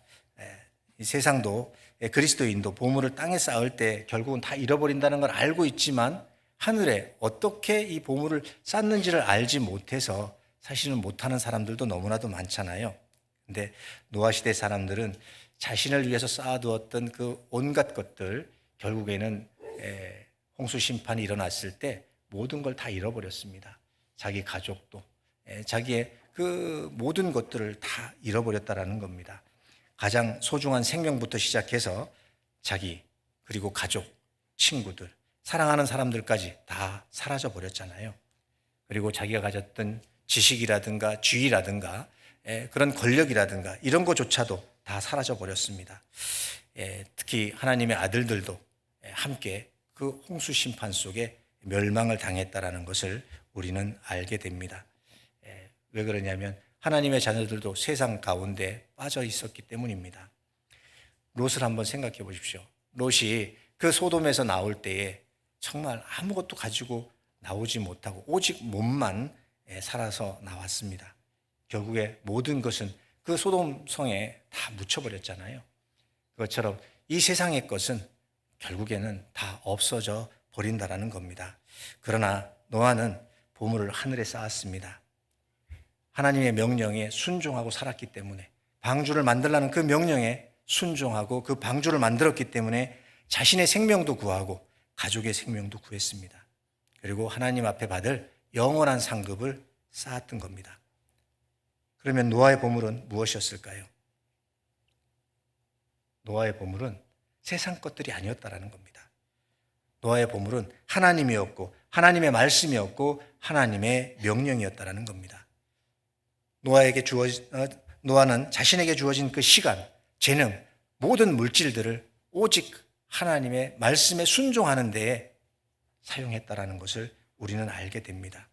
이 세상도 그리스도인도 보물을 땅에 쌓을 때 결국은 다 잃어버린다는 걸 알고 있지만 하늘에 어떻게 이 보물을 쌓는지를 알지 못해서 사실은 못하는 사람들도 너무나도 많잖아요. 근데 노아 시대 사람들은 자신을 위해서 쌓아두었던 그 온갖 것들 결국에는 홍수 심판이 일어났을 때 모든 걸 다 잃어버렸습니다. 자기 가족도 자기의 그 모든 것들을 다 잃어버렸다라는 겁니다. 가장 소중한 생명부터 시작해서 자기 그리고 가족, 친구들, 사랑하는 사람들까지 다 사라져 버렸잖아요. 그리고 자기가 가졌던 지식이라든가 지위라든가 그런 권력이라든가 이런 것조차도 다 사라져 버렸습니다. 특히 하나님의 아들들도 함께 그 홍수 심판 속에 멸망을 당했다라는 것을 우리는 알게 됩니다. 왜 그러냐면 하나님의 자녀들도 세상 가운데 빠져 있었기 때문입니다. 롯을 한번 생각해 보십시오. 롯이 그 소돔에서 나올 때에 정말 아무것도 가지고 나오지 못하고 오직 몸만 살아서 나왔습니다. 결국에 모든 것은 그 소돔 성에 다 묻혀버렸잖아요. 그것처럼 이 세상의 것은 결국에는 다 없어져 버린다라는 겁니다. 그러나 노아는 보물을 하늘에 쌓았습니다. 하나님의 명령에 순종하고 살았기 때문에 방주를 만들라는 그 명령에 순종하고 그 방주를 만들었기 때문에 자신의 생명도 구하고 가족의 생명도 구했습니다. 그리고 하나님 앞에 받을 영원한 상급을 쌓았던 겁니다. 그러면 노아의 보물은 무엇이었을까요? 노아의 보물은 세상 것들이 아니었다라는 겁니다. 노아의 보물은 하나님이었고 하나님의 말씀이었고 하나님의 명령이었다라는 겁니다. 노아는 자신에게 주어진 그 시간, 재능, 모든 물질들을 오직 하나님의 말씀에 순종하는 데에 사용했다라는 것을 우리는 알게 됩니다.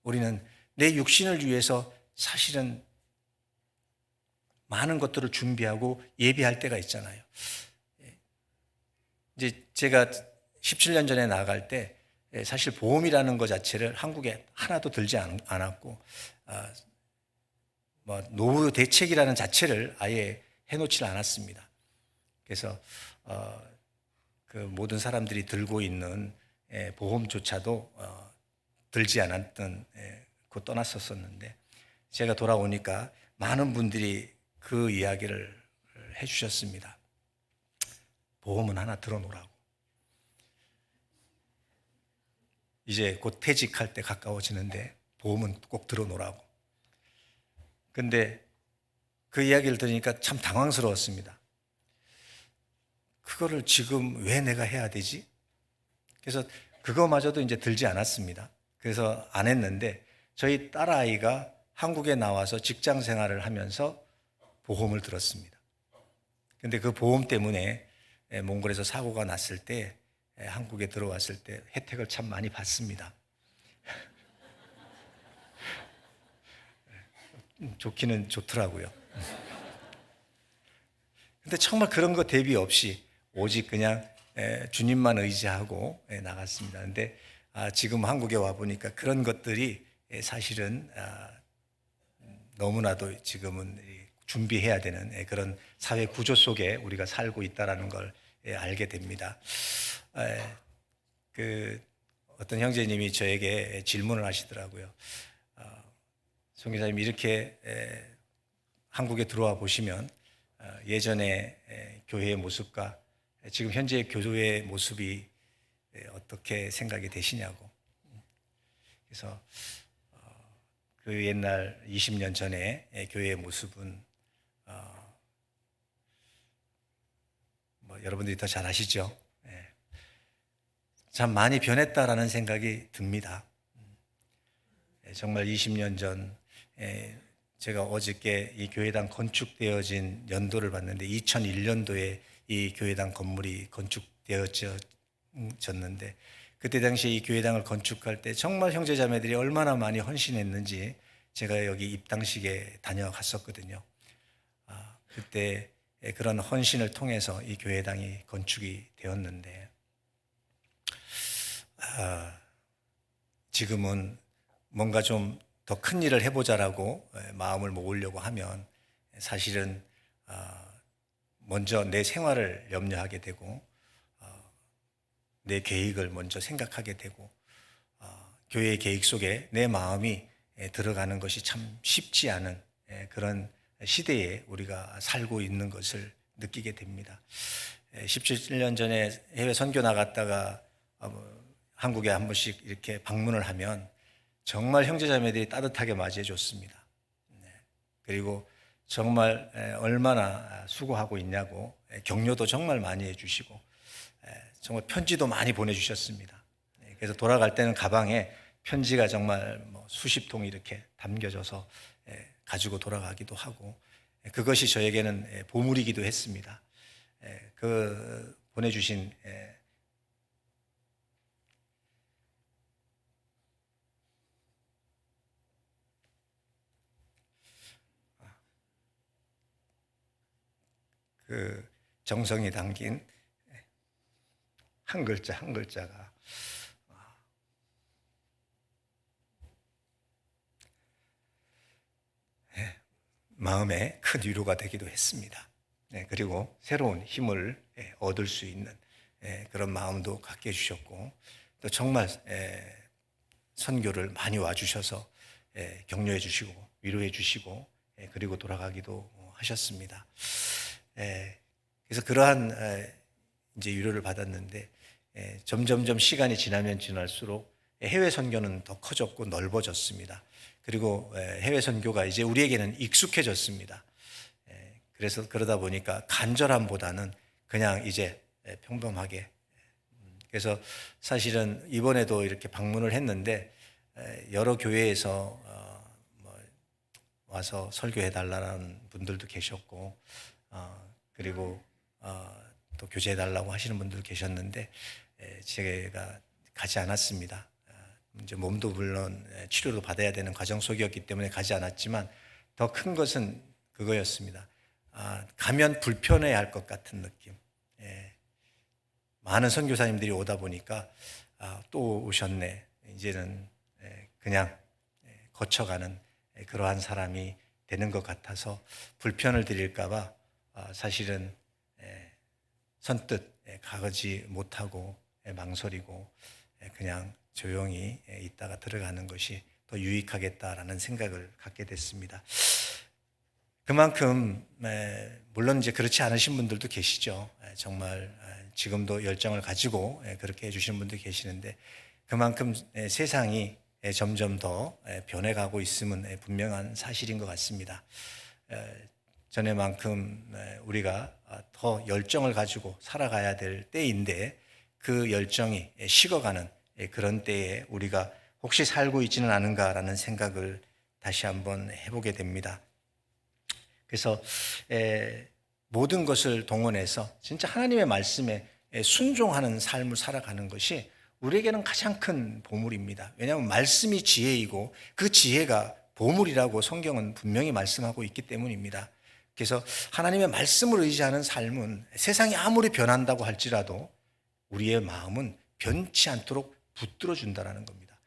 우리는 내 육신을 위해서 사실은 많은 것들을 준비하고 예비할 때가 있잖아요. 이제 제가 17년 전에 나갈 때 사실 보험이라는 것 자체를 한국에 하나도 들지 않았고 뭐 노후 대책이라는 자체를 아예 해놓지 않았습니다. 그래서 그 모든 사람들이 들고 있는 보험조차도 들지 않았던 그 떠났었었는데, 제가 돌아오니까 많은 분들이 그 이야기를 해주셨습니다. 보험은 하나 들어놓으라고. 이제 곧 퇴직할 때 가까워지는데 보험은 꼭 들어놓으라고. 근데 그 이야기를 들으니까 참 당황스러웠습니다. 그거를 지금 왜 내가 해야 되지? 그래서 그거마저도 이제 들지 않았습니다. 그래서 안 했는데, 저희 딸아이가 한국에 나와서 직장 생활을 하면서 보험을 들었습니다. 근데 그 보험 때문에 몽골에서 사고가 났을 때, 한국에 들어왔을 때 혜택을 참 많이 받습니다. 좋기는 좋더라고요. 근데 정말 그런 거 대비 없이 오직 그냥 주님만 의지하고 나갔습니다. 근데 지금 한국에 와 보니까 그런 것들이 사실은 너무나도 지금은 준비해야 되는 그런 사회 구조 속에 우리가 살고 있다라는 걸 알게 됩니다. 그 어떤 형제님이 저에게 질문을 하시더라고요. 선교사님, 이렇게 한국에 들어와 보시면 예전의 교회의 모습과 지금 현재의 교회의 모습이 어떻게 생각이 되시냐고. 그래서 그 옛날 20년 전에 교회의 모습은 뭐 여러분들이 더 잘 아시죠? 참 많이 변했다라는 생각이 듭니다. 정말 20년 전 제가 어저께 이 교회당 건축되어진 연도를 봤는데 2001년도에 이 교회당 건물이 건축되어졌는데, 그때 당시에 이 교회당을 건축할 때 정말 형제자매들이 얼마나 많이 헌신했는지 제가 여기 입당식에 다녀갔었거든요. 그때 그런 헌신을 통해서 이 교회당이 건축이 되었는데, 지금은 뭔가 좀 더 큰 일을 해보자라고 마음을 모으려고 하면 사실은 먼저 내 생활을 염려하게 되고 내 계획을 먼저 생각하게 되고 교회의 계획 속에 내 마음이 들어가는 것이 참 쉽지 않은 그런 시대에 우리가 살고 있는 것을 느끼게 됩니다. 17년 전에 해외 선교 나갔다가 한국에 한 번씩 이렇게 방문을 하면 정말 형제자매들이 따뜻하게 맞이해 줬습니다. 그리고 정말 얼마나 수고하고 있냐고 격려도 정말 많이 해주시고 정말 편지도 많이 보내주셨습니다. 그래서 돌아갈 때는 가방에 편지가 정말 뭐 수십 통 이렇게 담겨져서 가지고 돌아가기도 하고, 그것이 저에게는 보물이기도 했습니다. 그 보내주신 그 정성이 담긴 한 글자 한 글자가 마음에 큰 위로가 되기도 했습니다. 그리고 새로운 힘을 얻을 수 있는 그런 마음도 갖게 해주셨고, 또 정말 선교를 많이 와주셔서 격려해 주시고 위로해 주시고 그리고 돌아가기도 하셨습니다. 그래서 그러한 이제 위로를 받았는데, 점점점 시간이 지나면 지날수록 해외 선교는 더 커졌고 넓어졌습니다. 그리고 해외 선교가 이제 우리에게는 익숙해졌습니다. 그래서 그러다 보니까 간절함보다는 그냥 이제 평범하게. 그래서 사실은 이번에도 이렇게 방문을 했는데 여러 교회에서 와서 설교해 달라는 분들도 계셨고, 그리고 또 교제해 달라고 하시는 분들 계셨는데 제가 가지 않았습니다. 이제 몸도 물론 치료도 받아야 되는 과정 속이었기 때문에 가지 않았지만, 더 큰 것은 그거였습니다. 가면 불편해야 할 것 같은 느낌. 많은 선교사님들이 오다 보니까 또 오셨네. 이제는 그냥 거쳐가는 그러한 사람이 되는 것 같아서 불편을 드릴까 봐 사실은 선뜻 가지 못하고 망설이고 그냥 조용히 있다가 들어가는 것이 더 유익하겠다라는 생각을 갖게 됐습니다. 그만큼 물론 이제 그렇지 않으신 분들도 계시죠. 정말 지금도 열정을 가지고 그렇게 해주시는 분도 계시는데 그만큼 세상이 점점 더 변해가고 있음은 분명한 사실인 것 같습니다. 전에만큼 우리가 더 열정을 가지고 살아가야 될 때인데 그 열정이 식어가는 그런 때에 우리가 혹시 살고 있지는 않은가라는 생각을 다시 한번 해보게 됩니다. 그래서 모든 것을 동원해서 진짜 하나님의 말씀에 순종하는 삶을 살아가는 것이 우리에게는 가장 큰 보물입니다. 왜냐하면 말씀이 지혜이고 그 지혜가 보물이라고 성경은 분명히 말씀하고 있기 때문입니다. 그래서 하나님의 말씀을 의지하는 삶은 세상이 아무리 변한다고 할지라도 우리의 마음은 변치 않도록 붙들어 준다는 겁니다.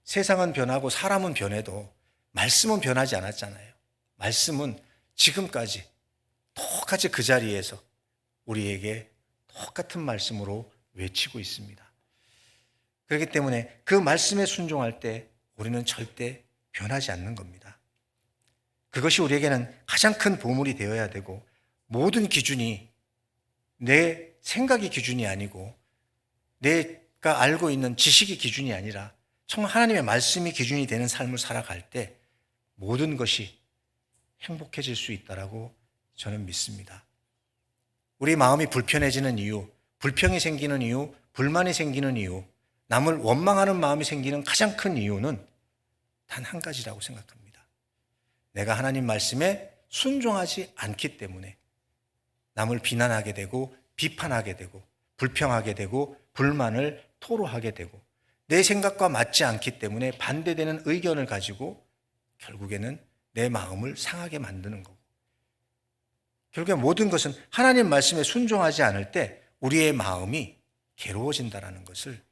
세상은 변하고 사람은 변해도 말씀은 변하지 않았잖아요. 말씀은 지금까지 똑같이 그 자리에서 우리에게 똑같은 말씀으로 외치고 있습니다. 그렇기 때문에 그 말씀에 순종할 때 우리는 절대 변하지 않는 겁니다. 그것이 우리에게는 가장 큰 보물이 되어야 되고 모든 기준이 내 생각이 기준이 아니고 내가 알고 있는 지식이 기준이 아니라 정말 하나님의 말씀이 기준이 되는 삶을 살아갈 때 모든 것이 행복해질 수 있다라고 저는 믿습니다. 우리 마음이 불편해지는 이유, 불평이 생기는 이유, 불만이 생기는 이유, 남을 원망하는 마음이 생기는 가장 큰 이유는 단 한 가지라고 생각합니다. 내가 하나님 말씀에 순종하지 않기 때문에 남을 비난하게 되고 비판하게 되고 불평하게 되고 불만을 토로하게 되고 내 생각과 맞지 않기 때문에 반대되는 의견을 가지고 결국에는 내 마음을 상하게 만드는 거고 결국에 모든 것은 하나님 말씀에 순종하지 않을 때 우리의 마음이 괴로워진다는 것을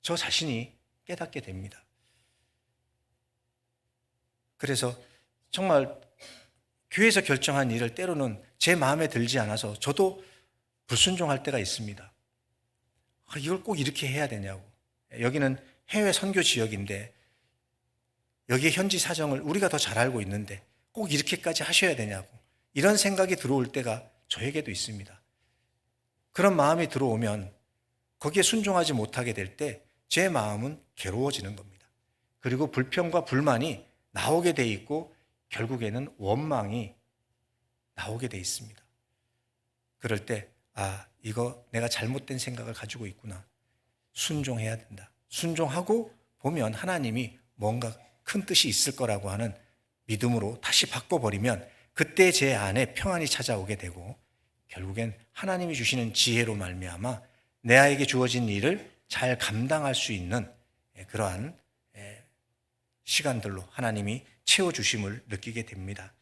저 자신이 깨닫게 됩니다. 그래서 정말 교회에서 결정한 일을 때로는 제 마음에 들지 않아서 저도 불순종할 때가 있습니다. 이걸 꼭 이렇게 해야 되냐고. 여기는 해외 선교 지역인데 여기에 현지 사정을 우리가 더 잘 알고 있는데 꼭 이렇게까지 하셔야 되냐고. 이런 생각이 들어올 때가 저에게도 있습니다. 그런 마음이 들어오면 거기에 순종하지 못하게 될 때 제 마음은 괴로워지는 겁니다. 그리고 불평과 불만이 나오게 돼 있고 결국에는 원망이 나오게 돼 있습니다. 그럴 때 이거 내가 잘못된 생각을 가지고 있구나. 순종해야 된다. 순종하고 보면 하나님이 뭔가 큰 뜻이 있을 거라고 하는 믿음으로 다시 바꿔버리면 그때 제 안에 평안이 찾아오게 되고 결국엔 하나님이 주시는 지혜로 말미암아 내 아이에게 주어진 일을 잘 감당할 수 있는 그러한 시간들로 하나님이 채워주심을 느끼게 됩니다.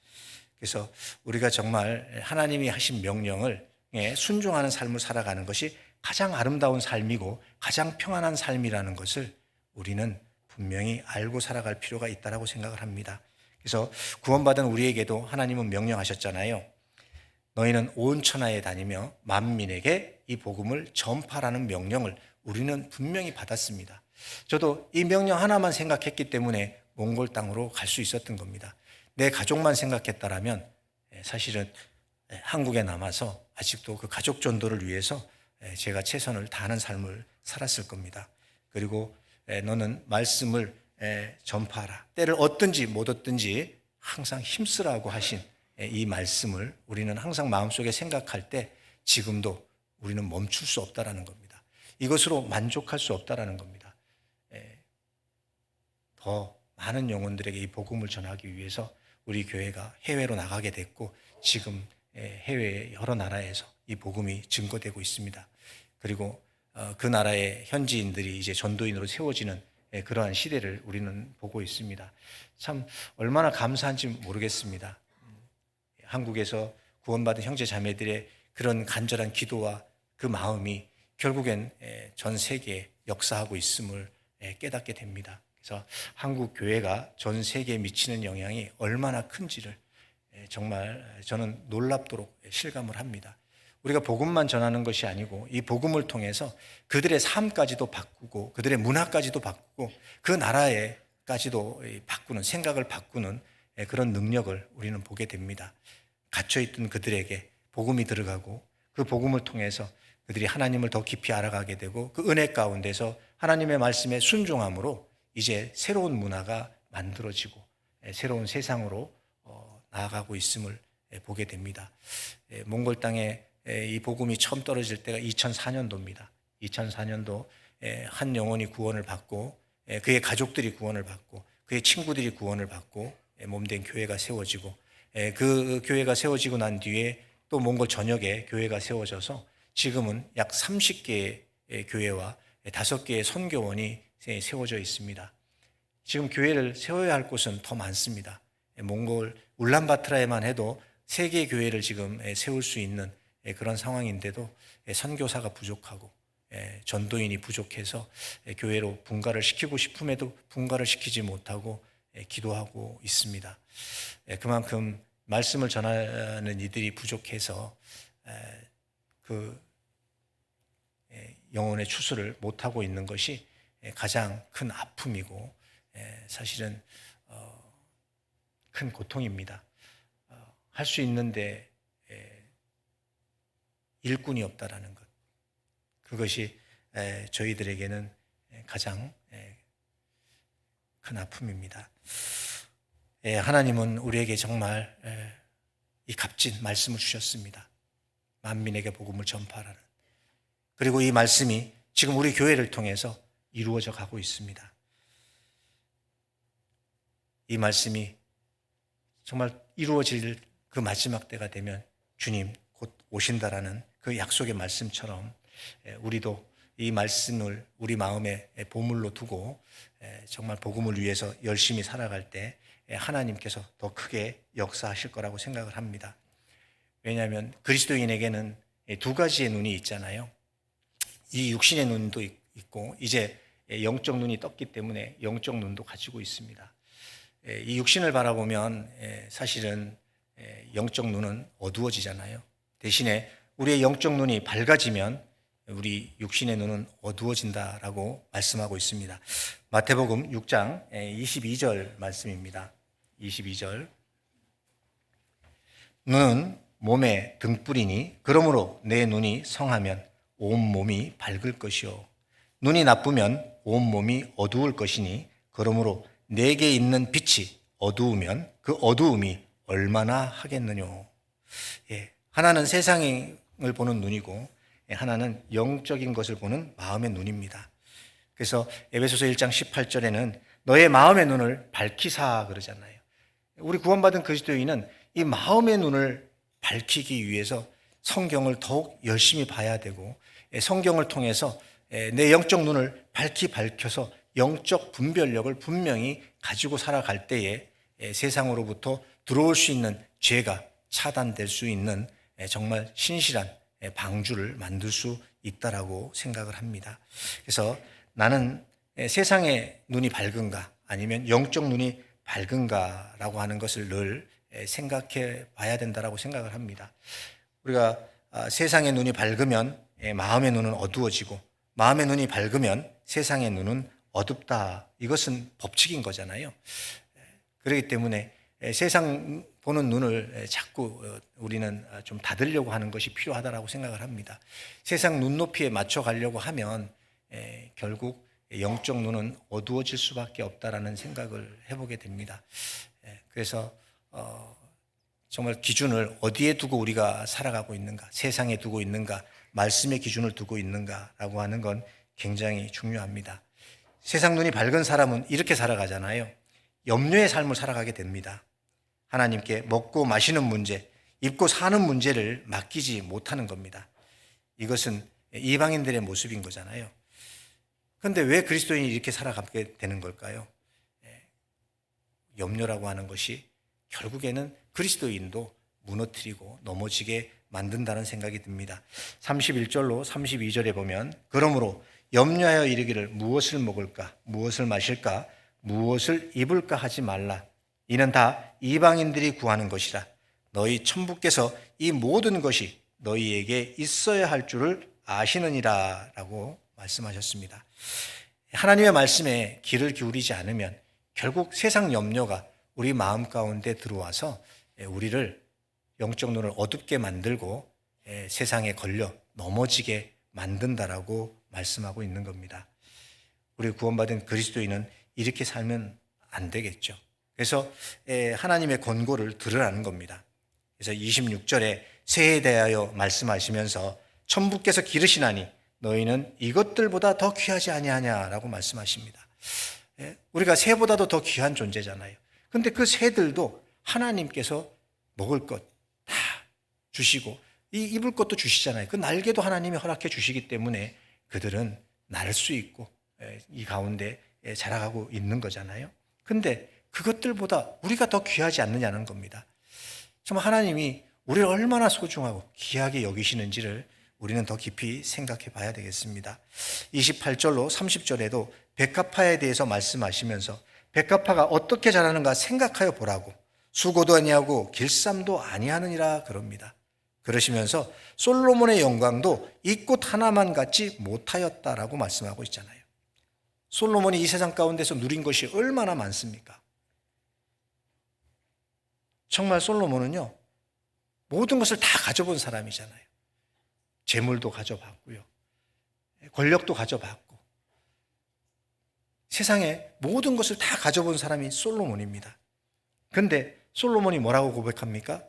그래서 우리가 정말 하나님이 하신 명령을 순종하는 삶을 살아가는 것이 가장 아름다운 삶이고 가장 평안한 삶이라는 것을 우리는 분명히 알고 살아갈 필요가 있다고 생각을 합니다. 그래서 구원받은 우리에게도 하나님은 명령하셨잖아요. 너희는 온 천하에 다니며 만민에게 이 복음을 전파라는 명령을 우리는 분명히 받았습니다. 저도 이 명령 하나만 생각했기 때문에 몽골 땅으로 갈 수 있었던 겁니다. 내 가족만 생각했다라면 사실은 한국에 남아서 아직도 그 가족 전도를 위해서 제가 최선을 다하는 삶을 살았을 겁니다. 그리고 너는 말씀을 전파하라. 때를 얻든지 못 얻든지 항상 힘쓰라고 하신 이 말씀을 우리는 항상 마음속에 생각할 때 지금도 우리는 멈출 수 없다라는 겁니다. 이것으로 만족할 수 없다라는 겁니다. 더 많은 영혼들에게 이 복음을 전하기 위해서 우리 교회가 해외로 나가게 됐고 지금 해외 여러 나라에서 이 복음이 증거되고 있습니다. 그리고 그 나라의 현지인들이 이제 전도인으로 세워지는 그러한 시대를 우리는 보고 있습니다. 참 얼마나 감사한지 모르겠습니다. 한국에서 구원받은 형제 자매들의 그런 간절한 기도와 그 마음이 결국엔 전 세계에 역사하고 있음을 깨닫게 됩니다. 그래서 한국 교회가 전 세계에 미치는 영향이 얼마나 큰지를 정말 저는 놀랍도록 실감을 합니다. 우리가 복음만 전하는 것이 아니고 이 복음을 통해서 그들의 삶까지도 바꾸고 그들의 문화까지도 바꾸고 그 나라에까지도 바꾸는, 생각을 바꾸는 그런 능력을 우리는 보게 됩니다. 갇혀있던 그들에게 복음이 들어가고 그 복음을 통해서 그들이 하나님을 더 깊이 알아가게 되고 그 은혜 가운데서 하나님의 말씀에 순종함으로 이제 새로운 문화가 만들어지고 새로운 세상으로 나아가고 있음을 보게 됩니다. 몽골 땅에 이 복음이 처음 떨어질 때가 2004년도입니다. 2004년도 한 영혼이 구원을 받고 그의 가족들이 구원을 받고 그의 친구들이 구원을 받고 몸된 교회가 세워지고 그 교회가 세워지고 난 뒤에 또 몽골 전역에 교회가 세워져서 지금은 약 30개의 교회와 5개의 선교원이 세워져 있습니다. 지금 교회를 세워야 할 곳은 더 많습니다. 몽골 울란바토르에만 해도 3개의 교회를 지금 세울 수 있는 그런 상황인데도 선교사가 부족하고 전도인이 부족해서 교회로 분가를 시키고 싶음에도 분가를 시키지 못하고 기도하고 있습니다. 그만큼 말씀을 전하는 이들이 부족해서 그 영혼의 추수를 못하고 있는 것이 가장 큰 아픔이고 사실은 큰 고통입니다. 할 수 있는데 일꾼이 없다라는 것, 그것이 저희들에게는 가장 큰 아픔입니다. 하나님은 우리에게 정말 이 값진 말씀을 주셨습니다. 만민에게 복음을 전파하라는. 그리고 이 말씀이 지금 우리 교회를 통해서 이루어져 가고 있습니다. 이 말씀이 정말 이루어질 그 마지막 때가 되면 주님 곧 오신다라는 그 약속의 말씀처럼 우리도 이 말씀을 우리 마음에 보물로 두고 정말 복음을 위해서 열심히 살아갈 때 하나님께서 더 크게 역사하실 거라고 생각을 합니다. 왜냐하면 그리스도인에게는 2가지의 눈이 있잖아요. 이 육신의 눈도 있고 이제 영적 눈이 떴기 때문에 영적 눈도 가지고 있습니다. 이 육신을 바라보면 사실은 영적 눈은 어두워지잖아요. 대신에 우리의 영적 눈이 밝아지면 우리 육신의 눈은 어두워진다라고 말씀하고 있습니다. 마태복음 6장 22절 말씀입니다. 22절. 눈은 몸의 등불이니 그러므로 내 눈이 성하면 온 몸이 밝을 것이요 눈이 나쁘면 온 몸이 어두울 것이니 그러므로 내게 있는 빛이 어두우면 그 어두움이 얼마나 하겠느뇨. 하나는 세상을 보는 눈이고 하나는 영적인 것을 보는 마음의 눈입니다. 그래서 에베소서 1장 18절에는 너의 마음의 눈을 밝히사 그러잖아요. 우리 구원받은 그리스도인은 이 마음의 눈을 밝히기 위해서 성경을 더욱 열심히 봐야 되고 성경을 통해서 내 영적 눈을 밝혀서 영적 분별력을 분명히 가지고 살아갈 때에 세상으로부터 들어올 수 있는 죄가 차단될 수 있는 정말 신실한 방주를 만들 수 있다라고 생각을 합니다. 그래서 나는 세상의 눈이 밝은가 아니면 영적 눈이 밝은가라고 하는 것을 늘 생각해 봐야 된다라고 생각을 합니다. 우리가 세상의 눈이 밝으면 마음의 눈은 어두워지고 마음의 눈이 밝으면 세상의 눈은 어둡다. 이것은 법칙인 거잖아요. 그렇기 때문에 세상 보는 눈을 자꾸 우리는 좀 닫으려고 하는 것이 필요하다고 생각을 합니다. 세상 눈높이에 맞춰 가려고 하면 결국 영적 눈은 어두워질 수밖에 없다라는 생각을 해보게 됩니다. 그래서 정말 기준을 어디에 두고 우리가 살아가고 있는가, 세상에 두고 있는가, 말씀의 기준을 두고 있는가라고 하는 건 굉장히 중요합니다. 세상 눈이 밝은 사람은 이렇게 살아가잖아요. 염려의 삶을 살아가게 됩니다. 하나님께 먹고 마시는 문제, 입고 사는 문제를 맡기지 못하는 겁니다. 이것은 이방인들의 모습인 거잖아요. 그런데 왜 그리스도인이 이렇게 살아가게 되는 걸까요? 염려라고 하는 것이 결국에는 그리스도인도 무너뜨리고 넘어지게 만든다는 생각이 듭니다. 31절로 32절에 보면 그러므로 염려하여 이르기를 무엇을 먹을까 무엇을 마실까 무엇을 입을까 하지 말라. 이는 다 이방인들이 구하는 것이라. 너희 천부께서 이 모든 것이 너희에게 있어야 할 줄을 아시느니라 라고 말씀하셨습니다. 하나님의 말씀에 귀를 기울이지 않으면 결국 세상 염려가 우리 마음 가운데 들어와서 우리를 영적 눈을 어둡게 만들고 세상에 걸려 넘어지게 만든다라고 말씀하고 있는 겁니다. 우리 구원받은 그리스도인은 이렇게 살면 안 되겠죠. 그래서 하나님의 권고를 들으라는 겁니다. 그래서 26절에 새에 대하여 말씀하시면서 천부께서 기르시나니 너희는 이것들보다 더 귀하지 아니하냐라고 말씀하십니다. 우리가 새보다도 더 귀한 존재잖아요. 그런데 그 새들도 하나님께서 먹을 것 다 주시고 입을 것도 주시잖아요. 그 날개도 하나님이 허락해 주시기 때문에 그들은 날 수 있고 이 가운데 자라가고 있는 거잖아요. 그런데 그것들보다 우리가 더 귀하지 않느냐는 겁니다. 정말 하나님이 우리를 얼마나 소중하고 귀하게 여기시는지를 우리는 더 깊이 생각해 봐야 되겠습니다. 28절로 30절에도 백합화에 대해서 말씀하시면서 백합화가 어떻게 자라는가 생각하여 보라고 수고도 아니하고 길쌈도 아니하느니라 그럽니다. 그러시면서 솔로몬의 영광도 이 꽃 하나만 같지 못하였다라고 말씀하고 있잖아요. 솔로몬이 이 세상 가운데서 누린 것이 얼마나 많습니까? 정말 솔로몬은요, 모든 것을 다 가져본 사람이잖아요. 재물도 가져봤고요, 권력도 가져봤고, 세상에 모든 것을 다 가져본 사람이 솔로몬입니다. 그런데 솔로몬이 뭐라고 고백합니까?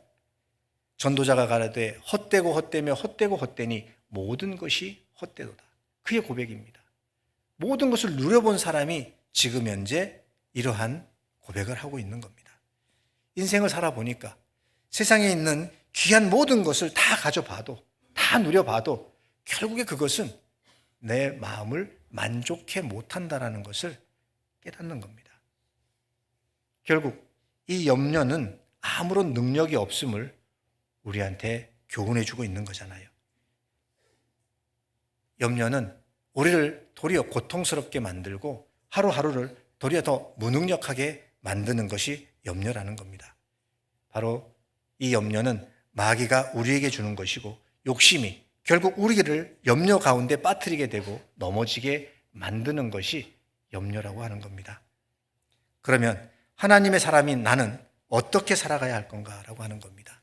전도자가 가라되 헛되고 헛되며 헛되고 헛되니 모든 것이 헛되도다. 그의 고백입니다. 모든 것을 누려본 사람이 지금 현재 이러한 고백을 하고 있는 겁니다. 인생을 살아보니까 세상에 있는 귀한 모든 것을 다 가져봐도, 다 누려봐도 결국에 그것은 내 마음을 만족해 못한다라는 것을 깨닫는 겁니다. 결국 이 염려는 아무런 능력이 없음을 우리한테 교훈해 주고 있는 거잖아요. 염려는 우리를 도리어 고통스럽게 만들고 하루하루를 도리어 더 무능력하게 만드는 것이 염려라는 겁니다. 바로 이 염려는 마귀가 우리에게 주는 것이고 욕심이 결국 우리를 염려 가운데 빠뜨리게 되고 넘어지게 만드는 것이 염려라고 하는 겁니다. 그러면 하나님의 사람인 나는 어떻게 살아가야 할 건가라고 하는 겁니다.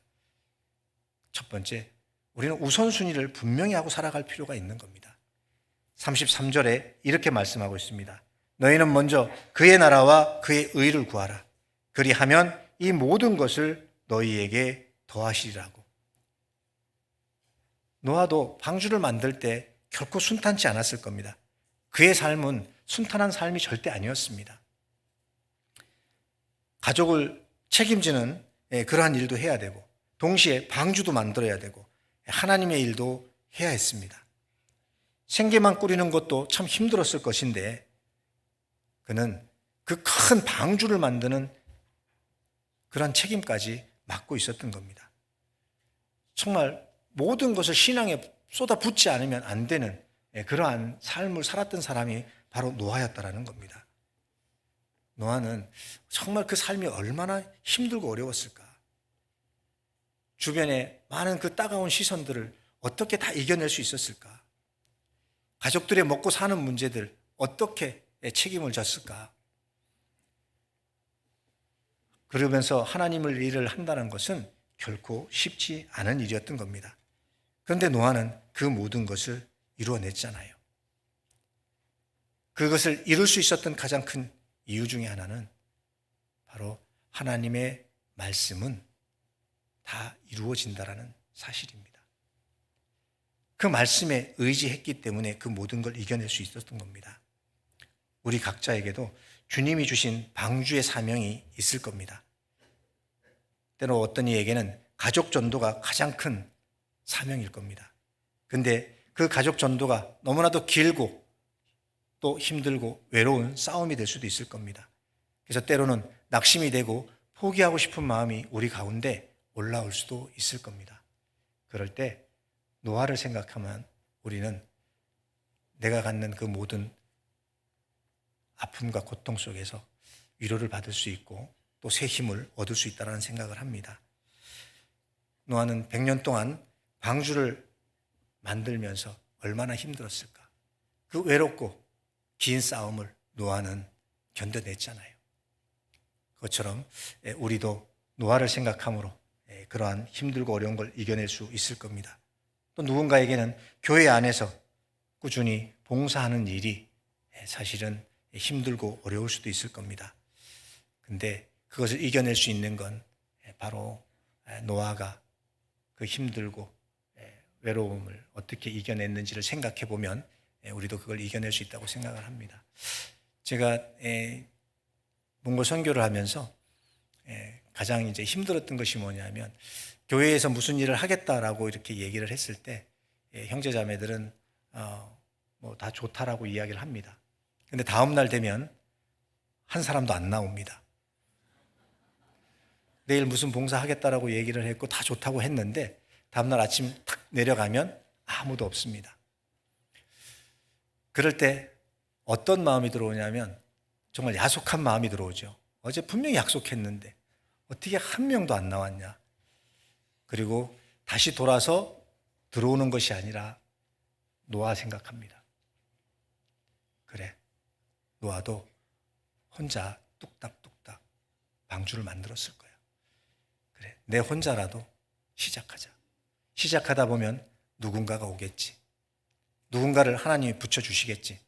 첫 번째, 우리는 우선순위를 분명히 하고 살아갈 필요가 있는 겁니다. 33절에 이렇게 말씀하고 있습니다. 너희는 먼저 그의 나라와 그의 의를 구하라. 그리하면 이 모든 것을 너희에게 더하시리라고. 노아도 방주를 만들 때 결코 순탄치 않았을 겁니다. 그의 삶은 순탄한 삶이 절대 아니었습니다. 가족을 책임지는 그러한 일도 해야 되고 동시에 방주도 만들어야 되고 하나님의 일도 해야 했습니다. 생계만 꾸리는 것도 참 힘들었을 것인데 그는 그 큰 방주를 만드는 그런 책임까지 맡고 있었던 겁니다. 정말 모든 것을 신앙에 쏟아붓지 않으면 안 되는 그러한 삶을 살았던 사람이 바로 노아였다라는 겁니다. 노아는 정말 그 삶이 얼마나 힘들고 어려웠을까. 주변에 많은 그 따가운 시선들을 어떻게 다 이겨낼 수 있었을까. 가족들의 먹고 사는 문제들 어떻게 책임을 졌을까. 그러면서 하나님을 일을 한다는 것은 결코 쉽지 않은 일이었던 겁니다. 그런데 노아는 그 모든 것을 이루어냈잖아요. 그것을 이룰 수 있었던 가장 큰 이유 중에 하나는 바로 하나님의 말씀은 다 이루어진다라는 사실입니다. 그 말씀에 의지했기 때문에 그 모든 걸 이겨낼 수 있었던 겁니다. 우리 각자에게도 주님이 주신 방주의 사명이 있을 겁니다. 때로 어떤 이에게는 가족 전도가 가장 큰 사명일 겁니다. 근데 그 가족 전도가 너무나도 길고 또 힘들고 외로운 싸움이 될 수도 있을 겁니다. 그래서 때로는 낙심이 되고 포기하고 싶은 마음이 우리 가운데 올라올 수도 있을 겁니다. 그럴 때 노아를 생각하면 우리는 내가 갖는 그 모든 아픔과 고통 속에서 위로를 받을 수 있고 또 새 힘을 얻을 수 있다는 생각을 합니다. 노아는 100년 동안 방주를 만들면서 얼마나 힘들었을까. 그 외롭고 긴 싸움을 노아는 견뎌냈잖아요. 그것처럼 우리도 노아를 생각함으로 그러한 힘들고 어려운 걸 이겨낼 수 있을 겁니다. 또 누군가에게는 교회 안에서 꾸준히 봉사하는 일이 사실은 힘들고 어려울 수도 있을 겁니다. 근데 그것을 이겨낼 수 있는 건 바로 노아가 그 힘들고 외로움을 어떻게 이겨냈는지를 생각해 보면 우리도 그걸 이겨낼 수 있다고 생각을 합니다. 제가 몽골 선교를 하면서 가장 이제 힘들었던 것이 뭐냐면 교회에서 무슨 일을 하겠다라고 이렇게 얘기를 했을 때 형제자매들은 뭐 다 좋다라고 이야기를 합니다. 근데 다음 날 되면 한 사람도 안 나옵니다. 내일 무슨 봉사하겠다라고 얘기를 했고 다 좋다고 했는데 다음날 아침 탁 내려가면 아무도 없습니다. 그럴 때 어떤 마음이 들어오냐면 정말 야속한 마음이 들어오죠. 어제 분명히 약속했는데 어떻게 한 명도 안 나왔냐. 그리고 다시 돌아서 들어오는 것이 아니라 노아 생각합니다. 그래, 노아도 혼자 뚝딱뚝딱 방주를 만들었을 거야. 그래, 내 혼자라도 시작하자. 시작하다 보면 누군가가 오겠지. 누군가를 하나님이 붙여주시겠지.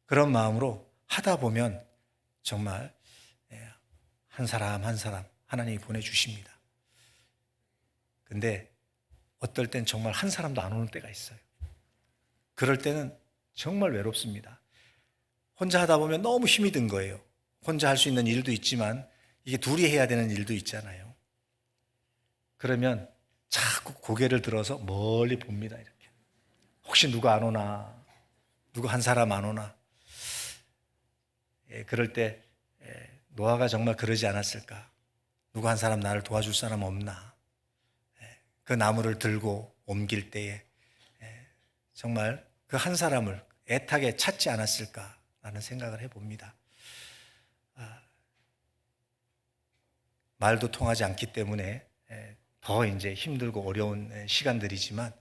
그런 마음으로 하다 보면 정말 한 사람 한 사람 하나님이 보내주십니다. 근데 어떨 땐 정말 한 사람도 안 오는 때가 있어요. 그럴 때는 정말 외롭습니다. 혼자 하다 보면 너무 힘이 든 거예요. 혼자 할 수 있는 일도 있지만 이게 둘이 해야 되는 일도 있잖아요. 그러면 자꾸 고개를 들어서 멀리 봅니다. 이렇게. 혹시 누가 안 오나? 누구 한 사람 안 오나? 그럴 때 노아가 정말 그러지 않았을까? 누구 한 사람 나를 도와줄 사람 없나? 그 나무를 들고 옮길 때에 정말 그 한 사람을 애타게 찾지 않았을까라는 생각을 해봅니다. 말도 통하지 않기 때문에 더 이제 힘들고 어려운 시간들이지만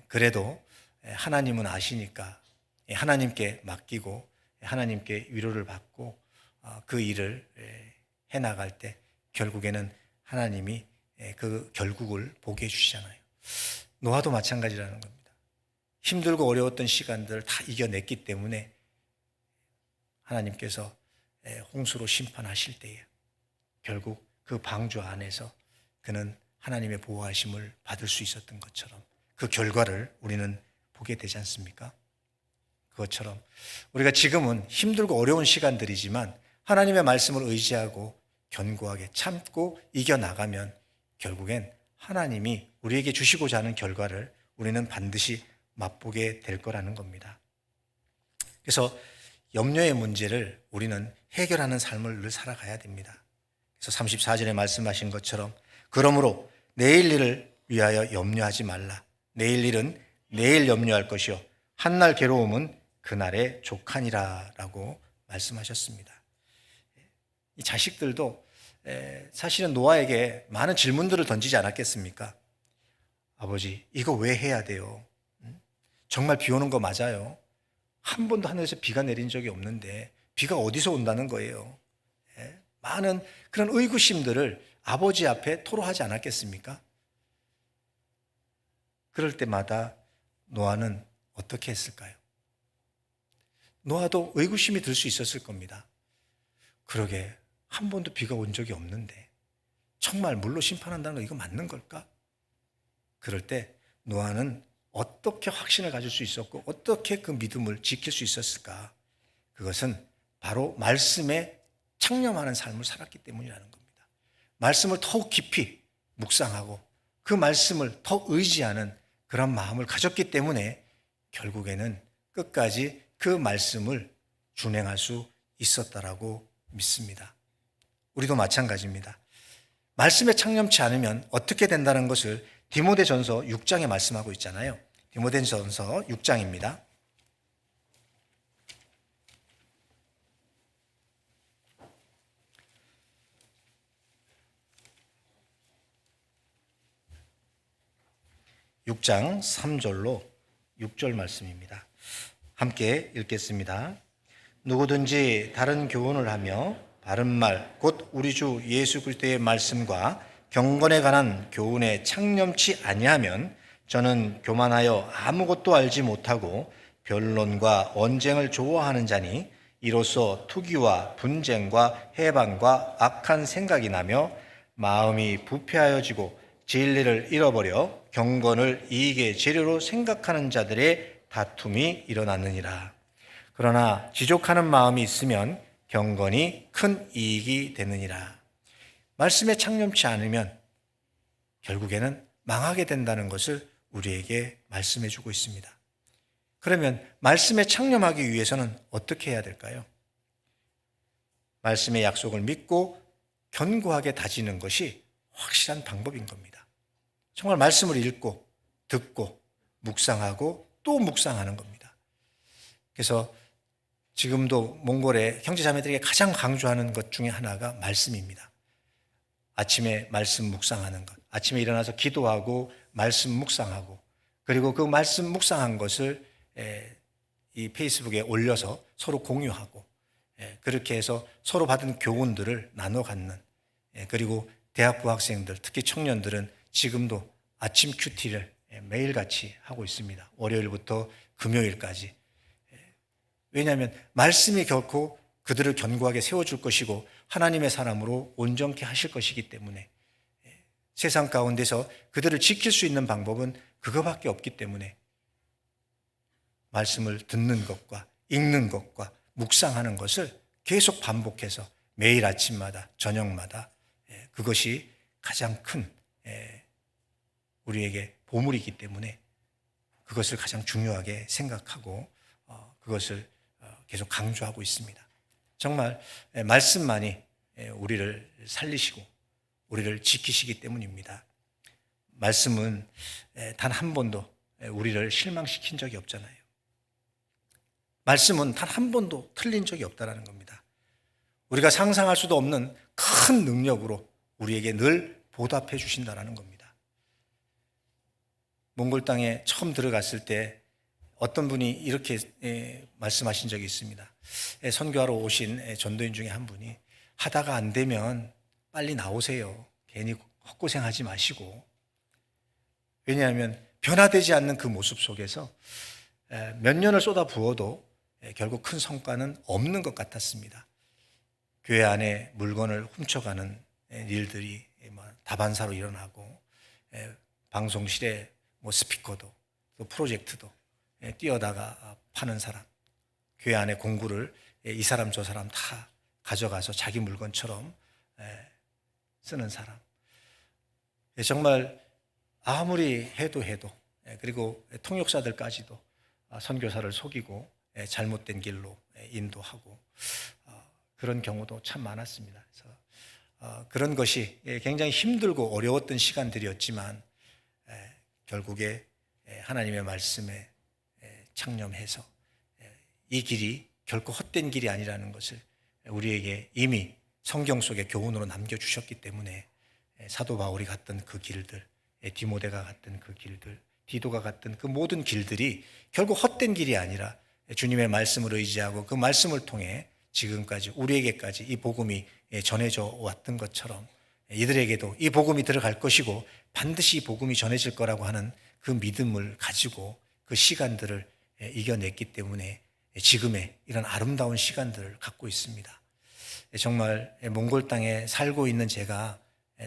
그래도 하나님은 아시니까 하나님께 맡기고 하나님께 위로를 받고 그 일을 해나갈 때 결국에는 하나님이 그 결국을 보게 해주시잖아요. 노아도 마찬가지라는 겁니다. 힘들고 어려웠던 시간들을 다 이겨냈기 때문에 하나님께서 홍수로 심판하실 때에 결국 그 방주 안에서 그는 하나님의 보호하심을 받을 수 있었던 것처럼 그 결과를 우리는 보게 되지 않습니까? 그것처럼 우리가 지금은 힘들고 어려운 시간들이지만 하나님의 말씀을 의지하고 견고하게 참고 이겨나가면 결국엔 하나님이 우리에게 주시고자 하는 결과를 우리는 반드시 맛보게 될 거라는 겁니다. 그래서 염려의 문제를 우리는 해결하는 삶을 늘 살아가야 됩니다. 그래서 34절에 말씀하신 것처럼 그러므로 내일 일을 위하여 염려하지 말라. 내일 일은 내일 염려할 것이요 한날 괴로움은 그날의 족하니라 라고 말씀하셨습니다. 이 자식들도 사실은 노아에게 많은 질문들을 던지지 않았겠습니까? 아버지, 이거 왜 해야 돼요? 정말 비 오는 거 맞아요? 한 번도 하늘에서 비가 내린 적이 없는데 비가 어디서 온다는 거예요? 많은 그런 의구심들을 아버지 앞에 토로하지 않았겠습니까? 그럴 때마다 노아는 어떻게 했을까요? 노아도 의구심이 들 수 있었을 겁니다. 그러게 한 번도 비가 온 적이 없는데 정말 물로 심판한다는 거 이거 맞는 걸까? 그럴 때 노아는 어떻게 확신을 가질 수 있었고 어떻게 그 믿음을 지킬 수 있었을까? 그것은 바로 말씀에 창념하는 삶을 살았기 때문이라는 겁니다. 말씀을 더욱 깊이 묵상하고 그 말씀을 더 의지하는 그런 마음을 가졌기 때문에 결국에는 끝까지 그 말씀을 준행할 수 있었다라고 믿습니다. 우리도 마찬가지입니다. 말씀에 창념치 않으면 어떻게 된다는 것을 디모데전서 6장에 말씀하고 있잖아요. 디모데전서 6장입니다. 6장 3절로 6절 말씀입니다. 함께 읽겠습니다. 누구든지 다른 교훈을 하며 바른 말, 곧 우리 주 예수 그리스도의 말씀과 경건에 관한 교훈에 창념치 아니하면 저는 교만하여 아무것도 알지 못하고 변론과 언쟁을 좋아하는 자니 이로써 투기와 분쟁과 해방과 악한 생각이 나며 마음이 부패하여지고 진리를 잃어버려 경건을 이익의 재료로 생각하는 자들의 다툼이 일어나느니라. 그러나 지족하는 마음이 있으면 경건이 큰 이익이 되느니라. 말씀에 창념치 않으면 결국에는 망하게 된다는 것을 우리에게 말씀해 주고 있습니다. 그러면 말씀에 창념하기 위해서는 어떻게 해야 될까요? 말씀의 약속을 믿고 견고하게 다지는 것이 확실한 방법인 겁니다. 정말 말씀을 읽고 듣고 묵상하고 또 묵상하는 겁니다. 그래서 지금도 몽골의 형제자매들에게 가장 강조하는 것 중에 하나가 말씀입니다. 아침에 말씀 묵상하는 것, 아침에 일어나서 기도하고 말씀 묵상하고, 그리고 그 말씀 묵상한 것을 이 페이스북에 올려서 서로 공유하고, 그렇게 해서 서로 받은 교훈들을 나눠 갖는, 그리고 대학부 학생들, 특히 청년들은 지금도 아침 큐티를 매일같이 하고 있습니다. 월요일부터 금요일까지. 왜냐하면 말씀이 결코 그들을 견고하게 세워줄 것이고 하나님의 사람으로 온전케 하실 것이기 때문에, 세상 가운데서 그들을 지킬 수 있는 방법은 그거밖에 없기 때문에 말씀을 듣는 것과 읽는 것과 묵상하는 것을 계속 반복해서 매일 아침마다 저녁마다, 그것이 가장 큰 우리에게 보물이기 때문에 그것을 가장 중요하게 생각하고 그것을 계속 강조하고 있습니다. 정말 말씀만이 우리를 살리시고 우리를 지키시기 때문입니다. 말씀은 단 한 번도 우리를 실망시킨 적이 없잖아요. 말씀은 단 한 번도 틀린 적이 없다는 겁니다. 우리가 상상할 수도 없는 큰 능력으로 우리에게 늘 보답해 주신다는 겁니다. 몽골 땅에 처음 들어갔을 때 어떤 분이 이렇게 말씀하신 적이 있습니다. 선교하러 오신 전도인 중에 한 분이 하다가 안 되면 빨리 나오세요. 괜히 헛고생하지 마시고. 왜냐하면 변화되지 않는 그 모습 속에서 몇 년을 쏟아 부어도 결국 큰 성과는 없는 것 같았습니다. 교회 안에 물건을 훔쳐가는 일들이 다반사로 일어나고, 방송실에 스피커도 또 프로젝트도 뛰어다가 파는 사람, 교회 안에 공구를 이 사람 저 사람 다 가져가서 자기 물건처럼 쓰는 사람. 정말 아무리 해도 그리고 통역사들까지도 선교사를 속이고 잘못된 길로 인도하고, 그런 경우도 참 많았습니다. 그래서 그런 것이 굉장히 힘들고 어려웠던 시간들이었지만 결국에 하나님의 말씀에 창념해서 이 길이 결코 헛된 길이 아니라는 것을 우리에게 이미 성경 속의 교훈으로 남겨주셨기 때문에 사도 바울이 갔던 그 길들, 디모데가 갔던 그 길들, 디도가 갔던 그 모든 길들이 결국 헛된 길이 아니라 주님의 말씀을 의지하고 그 말씀을 통해 지금까지 우리에게까지 이 복음이 전해져 왔던 것처럼 이들에게도 이 복음이 들어갈 것이고 반드시 이 복음이 전해질 거라고 하는 그 믿음을 가지고 그 시간들을 이겨냈기 때문에 지금의 이런 아름다운 시간들을 갖고 있습니다. 정말 몽골 땅에 살고 있는 제가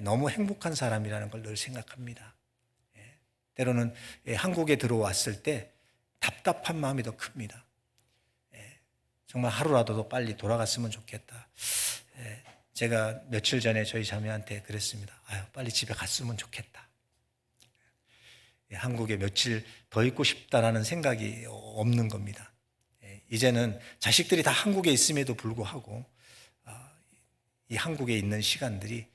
너무 행복한 사람이라는 걸 늘 생각합니다. 때로는 한국에 들어왔을 때 답답한 마음이 더 큽니다. 정말 하루라도 더 빨리 돌아갔으면 좋겠다. 제가 며칠 전에 저희 자매한테 그랬습니다. 빨리 집에 갔으면 좋겠다. 한국에 며칠 더 있고 싶다라는 생각이 없는 겁니다. 이제는 자식들이 다 한국에 있음에도 불구하고 이 한국에 있는 시간들이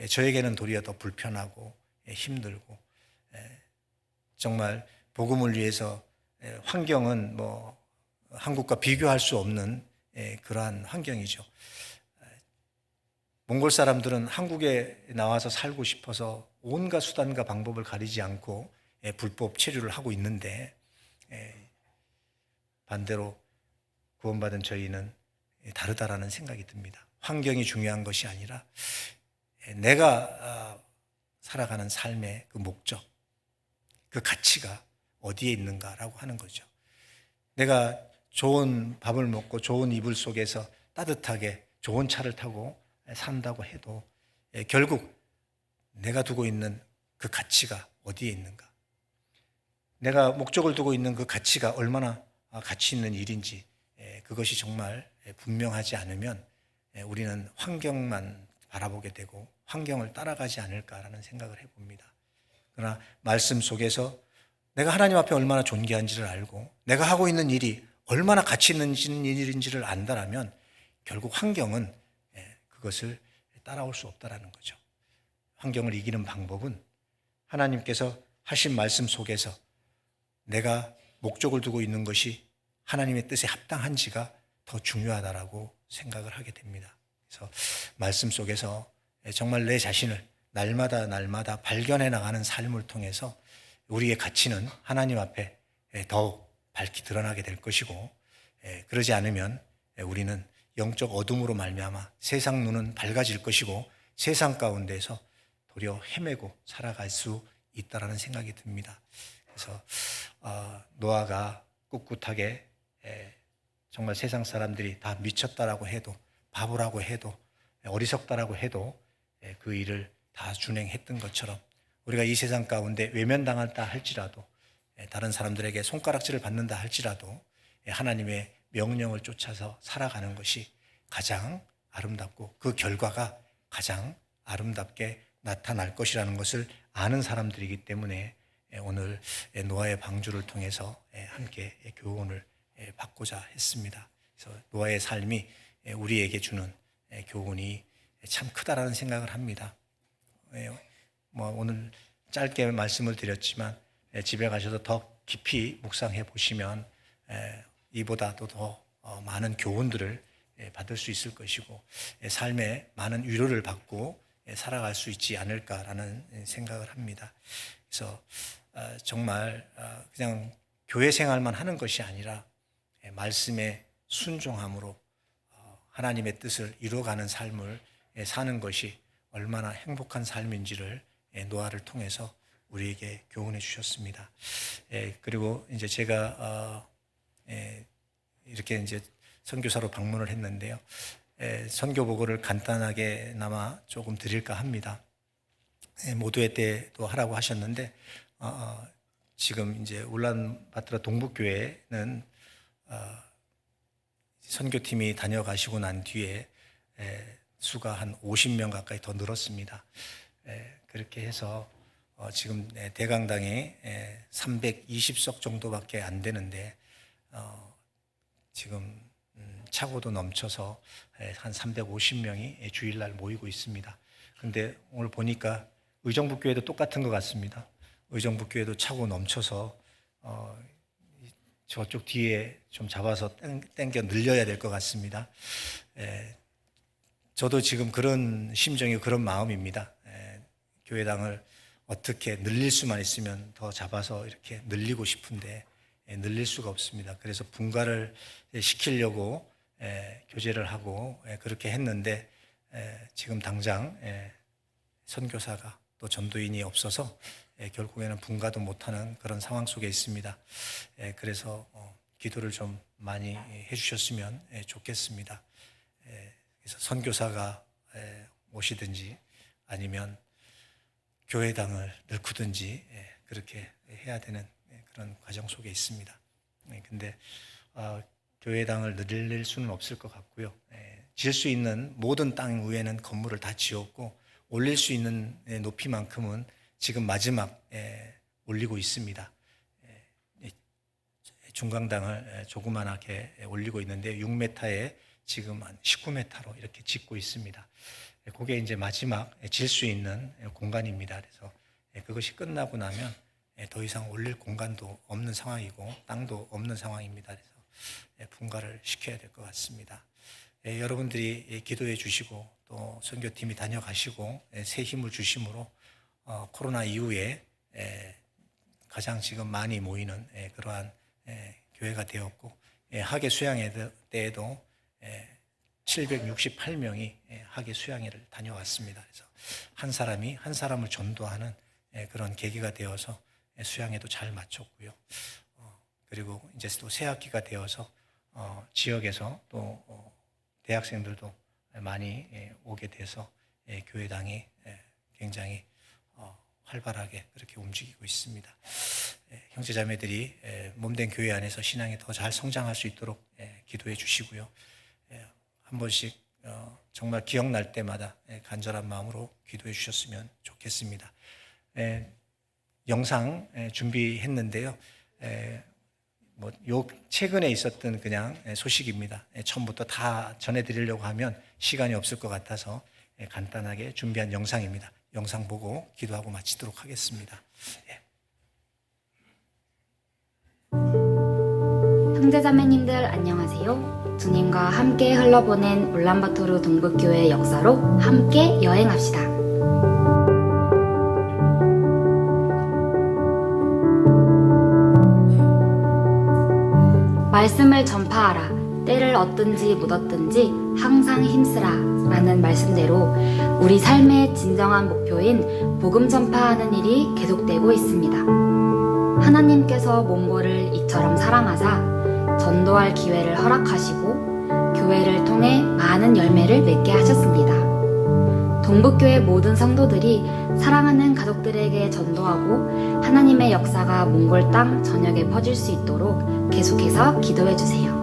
저에게는 도리어 더 불편하고 힘들고, 정말 복음을 위해서 환경은 한국과 비교할 수 없는 그러한 환경이죠. 몽골 사람들은 한국에 나와서 살고 싶어서 온갖 수단과 방법을 가리지 않고 불법 체류를 하고 있는데, 반대로 구원받은 저희는 다르다라는 생각이 듭니다. 환경이 중요한 것이 아니라 내가 살아가는 삶의 그 목적, 그 가치가 어디에 있는가라고 하는 거죠. 내가 좋은 밥을 먹고 좋은 이불 속에서 따뜻하게 좋은 차를 타고 산다고 해도 결국 내가 두고 있는 그 가치가 어디에 있는가? 내가 목적을 두고 있는 그 가치가 얼마나 가치 있는 일인지 그것이 정말 분명하지 않으면 우리는 환경만 바라보게 되고 환경을 따라가지 않을까라는 생각을 해봅니다. 그러나 말씀 속에서 내가 하나님 앞에 얼마나 존귀한지를 알고 내가 하고 있는 일이 얼마나 가치 있는 일인지를 안다라면 결국 환경은 그것을 따라올 수 없다라는 거죠. 환경을 이기는 방법은 하나님께서 하신 말씀 속에서 내가 목적을 두고 있는 것이 하나님의 뜻에 합당한지가 더 중요하다라고 생각을 하게 됩니다. 그래서 말씀 속에서 정말 내 자신을 날마다 발견해 나가는 삶을 통해서 우리의 가치는 하나님 앞에 더욱 밝히 드러나게 될 것이고, 그러지 않으면 우리는 영적 어둠으로 말미암아 세상 눈은 밝아질 것이고 세상 가운데서 도리어 헤매고 살아갈 수 있다라는 생각이 듭니다. 그래서 노아가 꿋꿋하게 정말 세상 사람들이 다 미쳤다라고 해도 바보라고 해도 어리석다라고 해도 그 일을 다 준행했던 것처럼 우리가 이 세상 가운데 외면당한다 할지라도 다른 사람들에게 손가락질을 받는다 할지라도 하나님의 명령을 쫓아서 살아가는 것이 가장 아름답고 그 결과가 가장 아름답게 나타날 것이라는 것을 아는 사람들이기 때문에 오늘 노아의 방주를 통해서 함께 교훈을 받고자 했습니다. 그래서 노아의 삶이 우리에게 주는 교훈이 참 크다라는 생각을 합니다. 오늘 짧게 말씀을 드렸지만 집에 가셔서 더 깊이 묵상해 보시면 이보다도 더 많은 교훈들을 받을 수 있을 것이고 삶에 많은 위로를 받고 살아갈 수 있지 않을까라는 생각을 합니다. 그래서 정말 그냥 교회 생활만 하는 것이 아니라 말씀에 순종함으로 하나님의 뜻을 이루어가는 삶을 사는 것이 얼마나 행복한 삶인지를 노아를 통해서 우리에게 교훈해 주셨습니다. 그리고 이제 제가 이렇게 이제 선교사로 방문을 했는데요. 선교 보고를 간단하게나마 조금 드릴까 합니다. 모두의 때도 하라고 하셨는데 지금 이제 울란바토르 동북교회는 선교팀이 다녀가시고 난 뒤에 수가 한 50명 가까이 더 늘었습니다. 그렇게 해서 지금 대강당에 320석 정도밖에 안 되는데 지금 차고도 넘쳐서 한 350명이 주일날 모이고 있습니다. 그런데 오늘 보니까 의정부교회도 똑같은 것 같습니다. 의정부교회도 차고 넘쳐서 저쪽 뒤에 좀 잡아서 땡겨 늘려야 될 것 같습니다. 저도 지금 그런 심정이 그런 마음입니다. 교회당을 어떻게 늘릴 수만 있으면 더 잡아서 이렇게 늘리고 싶은데 늘릴 수가 없습니다. 그래서 분가를 시키려고 교제를 하고 그렇게 했는데 지금 당장 선교사가 또 전도인이 없어서 결국에는 분가도 못하는 그런 상황 속에 있습니다. 그래서 기도를 좀 많이 해주셨으면 좋겠습니다. 그래서 선교사가 오시든지 아니면 교회당을 늘구든지 그렇게 해야 되는 그런 과정 속에 있습니다. 근데 교회당을 늘릴 수는 없을 것 같고요. 지을 수 있는 모든 땅 위에는 건물을 다 지었고 올릴 수 있는 높이만큼은 지금 마지막 올리고 있습니다. 중강당을 조그만하게 올리고 있는데 6m에 지금 한 19m로 이렇게 짓고 있습니다. 그게 이제 마지막 질 수 있는 공간입니다. 그래서 그것이 끝나고 나면 더 이상 올릴 공간도 없는 상황이고 땅도 없는 상황입니다. 그래서 분가를 시켜야 될 것 같습니다. 여러분들이 기도해 주시고 또 선교팀이 다녀가시고 새 힘을 주심으로 코로나 이후에 가장 지금 많이 모이는 그러한 교회가 되었고, 학예 수양회 때에도 768명이 학예 수양회를 다녀왔습니다. 그래서 한 사람이 한 사람을 전도하는 그런 계기가 되어서 수양회도 잘 마쳤고요. 그리고 이제 또 새 학기가 되어서 지역에서 또 대학생들도 많이 오게 돼서 교회당이 굉장히 활발하게 그렇게 움직이고 있습니다. 형제자매들이 몸된 교회 안에서 신앙이 더 잘 성장할 수 있도록 기도해 주시고요. 한 번씩 정말 기억날 때마다 간절한 마음으로 기도해 주셨으면 좋겠습니다. 영상 준비했는데요. 요 최근에 있었던 그냥 소식입니다. 처음부터 다 전해드리려고 하면 시간이 없을 것 같아서 간단하게 준비한 영상입니다. 영상 보고 기도하고 마치도록 하겠습니다. 형제자매님들 안녕하세요. 주님과 함께 흘러보낸 울란바토르 동북교회 역사로 함께 여행합시다. 말씀을 전파하라. 때를 얻든지 못 얻든지 항상 힘쓰라 라는 말씀대로 우리 삶의 진정한 목표인 복음 전파하는 일이 계속되고 있습니다. 하나님께서 몽골을 이처럼 사랑하사 전도할 기회를 허락하시고 교회를 통해 많은 열매를 맺게 하셨습니다. 동북교회 모든 성도들이 사랑하는 가족들에게 전도하고 하나님의 역사가 몽골 땅 전역에 퍼질 수 있도록 계속해서 기도해 주세요.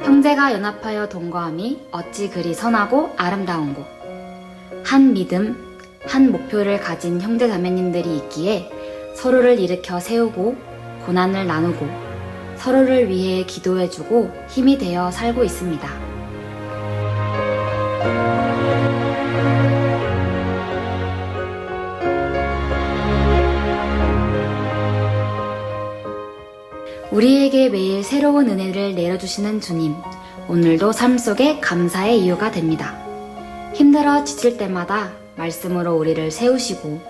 형제가 연합하여 동거함이 어찌 그리 선하고 아름다운고. 한 믿음, 한 목표를 가진 형제자매님들이 있기에 서로를 일으켜 세우고 고난을 나누고 서로를 위해 기도해주고 힘이 되어 살고 있습니다. 우리에게 매일 새로운 은혜를 내려주시는 주님, 오늘도 삶 속에 감사의 이유가 됩니다. 힘들어 지칠 때마다 말씀으로 우리를 세우시고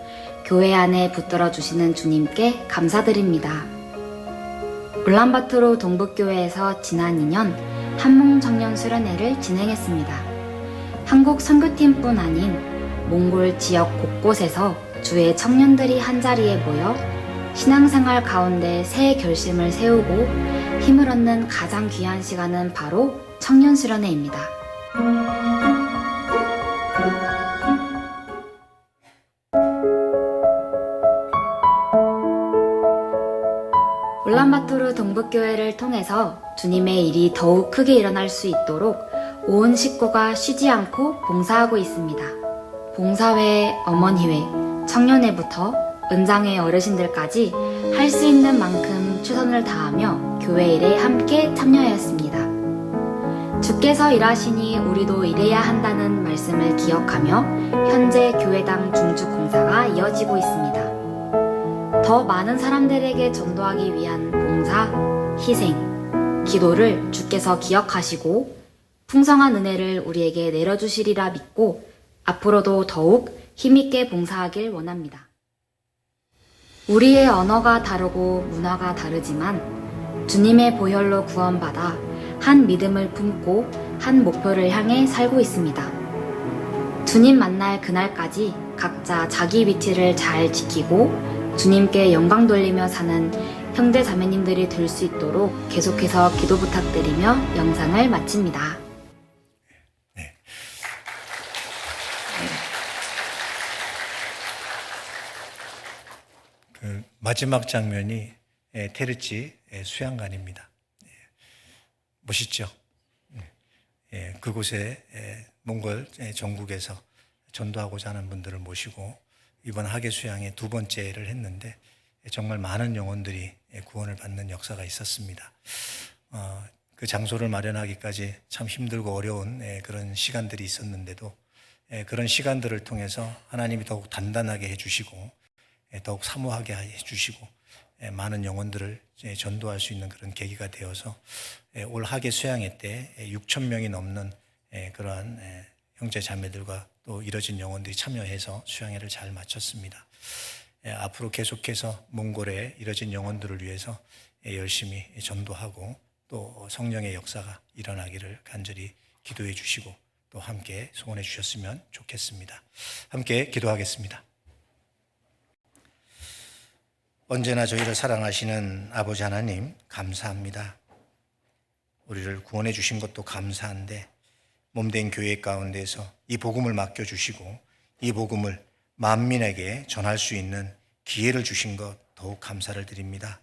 교회 안에 붙들어 주시는 주님께 감사드립니다. 울란바토르 동북교회에서 지난 2년 한몽청년 수련회를 진행했습니다. 한국 선교팀뿐 아닌 몽골 지역 곳곳에서 주의 청년들이 한자리에 모여 신앙생활 가운데 새 결심을 세우고 힘을 얻는 가장 귀한 시간은 바로 청년수련회입니다. 울란바토르 동북교회를 통해서 주님의 일이 더욱 크게 일어날 수 있도록 온 식구가 쉬지 않고 봉사하고 있습니다. 봉사회, 어머니회, 청년회부터 은장회 어르신들까지 할 수 있는 만큼 최선을 다하며 교회 일에 함께 참여하였습니다. 주께서 일하시니 우리도 일해야 한다는 말씀을 기억하며 현재 교회당 중축 공사가 이어지고 있습니다. 더 많은 사람들에게 전도하기 위한 봉사, 희생, 기도를 주께서 기억하시고 풍성한 은혜를 우리에게 내려주시리라 믿고 앞으로도 더욱 힘있게 봉사하길 원합니다. 우리의 언어가 다르고 문화가 다르지만 주님의 보혈로 구원받아 한 믿음을 품고 한 목표를 향해 살고 있습니다. 주님 만날 그날까지 각자 자기 위치를 잘 지키고 주님께 영광 돌리며 사는 형제 자매님들이 될 수 있도록 계속해서 기도 부탁드리며 영상을 마칩니다. 그 마지막 장면이 테르치 수양관입니다. 멋있죠? 그곳에 몽골 전국에서 전도하고자 하는 분들을 모시고 이번 학예 수양의 두 번째를 했는데 정말 많은 영혼들이 구원을 받는 역사가 있었습니다. 그 장소를 마련하기까지 참 힘들고 어려운 그런 시간들이 있었는데도 그런 시간들을 통해서 하나님이 더욱 단단하게 해주시고 더욱 사모하게 해주시고 많은 영혼들을 전도할 수 있는 그런 계기가 되어서 올 하계 수양회 때 6천 명이 넘는 그러한 형제 자매들과 또 이뤄진 영혼들이 참여해서 수양회를 잘 마쳤습니다. 앞으로 계속해서 몽골에 이뤄진 영혼들을 위해서 열심히 전도하고 또 성령의 역사가 일어나기를 간절히 기도해 주시고 또 함께 소원해 주셨으면 좋겠습니다. 함께 기도하겠습니다. 언제나 저희를 사랑하시는 아버지 하나님 감사합니다. 우리를 구원해 주신 것도 감사한데 몸된 교회 가운데서 이 복음을 맡겨주시고 이 복음을 만민에게 전할 수 있는 기회를 주신 것 더욱 감사를 드립니다.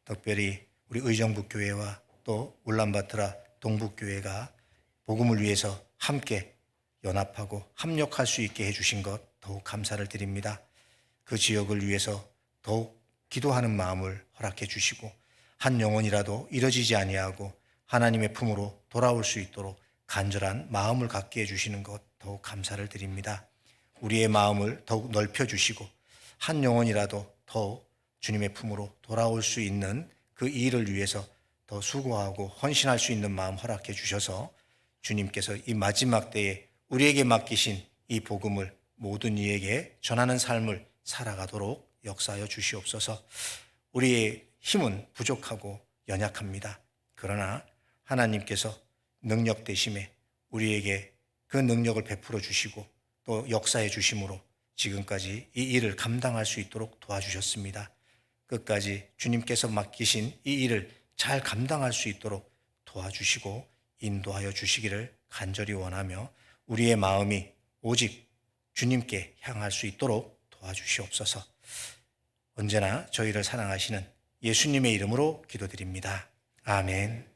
특별히 우리 의정부교회와 또 울란바토르 동북교회가 복음을 위해서 함께 연합하고 합력할 수 있게 해주신 것 더욱 감사를 드립니다. 그 지역을 위해서 더욱 기도하는 마음을 허락해 주시고 한 영혼이라도 이뤄지지 아니하고 하나님의 품으로 돌아올 수 있도록 간절한 마음을 갖게 해주시는 것 더욱 감사를 드립니다. 우리의 마음을 더욱 넓혀주시고 한 영혼이라도 더욱 주님의 품으로 돌아올 수 있는 그 일을 위해서 더 수고하고 헌신할 수 있는 마음 허락해 주셔서 주님께서 이 마지막 때에 우리에게 맡기신 이 복음을 모든 이에게 전하는 삶을 살아가도록 역사하여 주시옵소서. 우리의 힘은 부족하고 연약합니다. 그러나 하나님께서 능력 되심에 우리에게 그 능력을 베풀어 주시고 또 역사해 주심으로 지금까지 이 일을 감당할 수 있도록 도와주셨습니다. 끝까지 주님께서 맡기신 이 일을 잘 감당할 수 있도록 도와주시고 인도하여 주시기를 간절히 원하며 우리의 마음이 오직 주님께 향할 수 있도록 도와주시옵소서. 언제나 저희를 사랑하시는 예수님의 이름으로 기도드립니다. 아멘.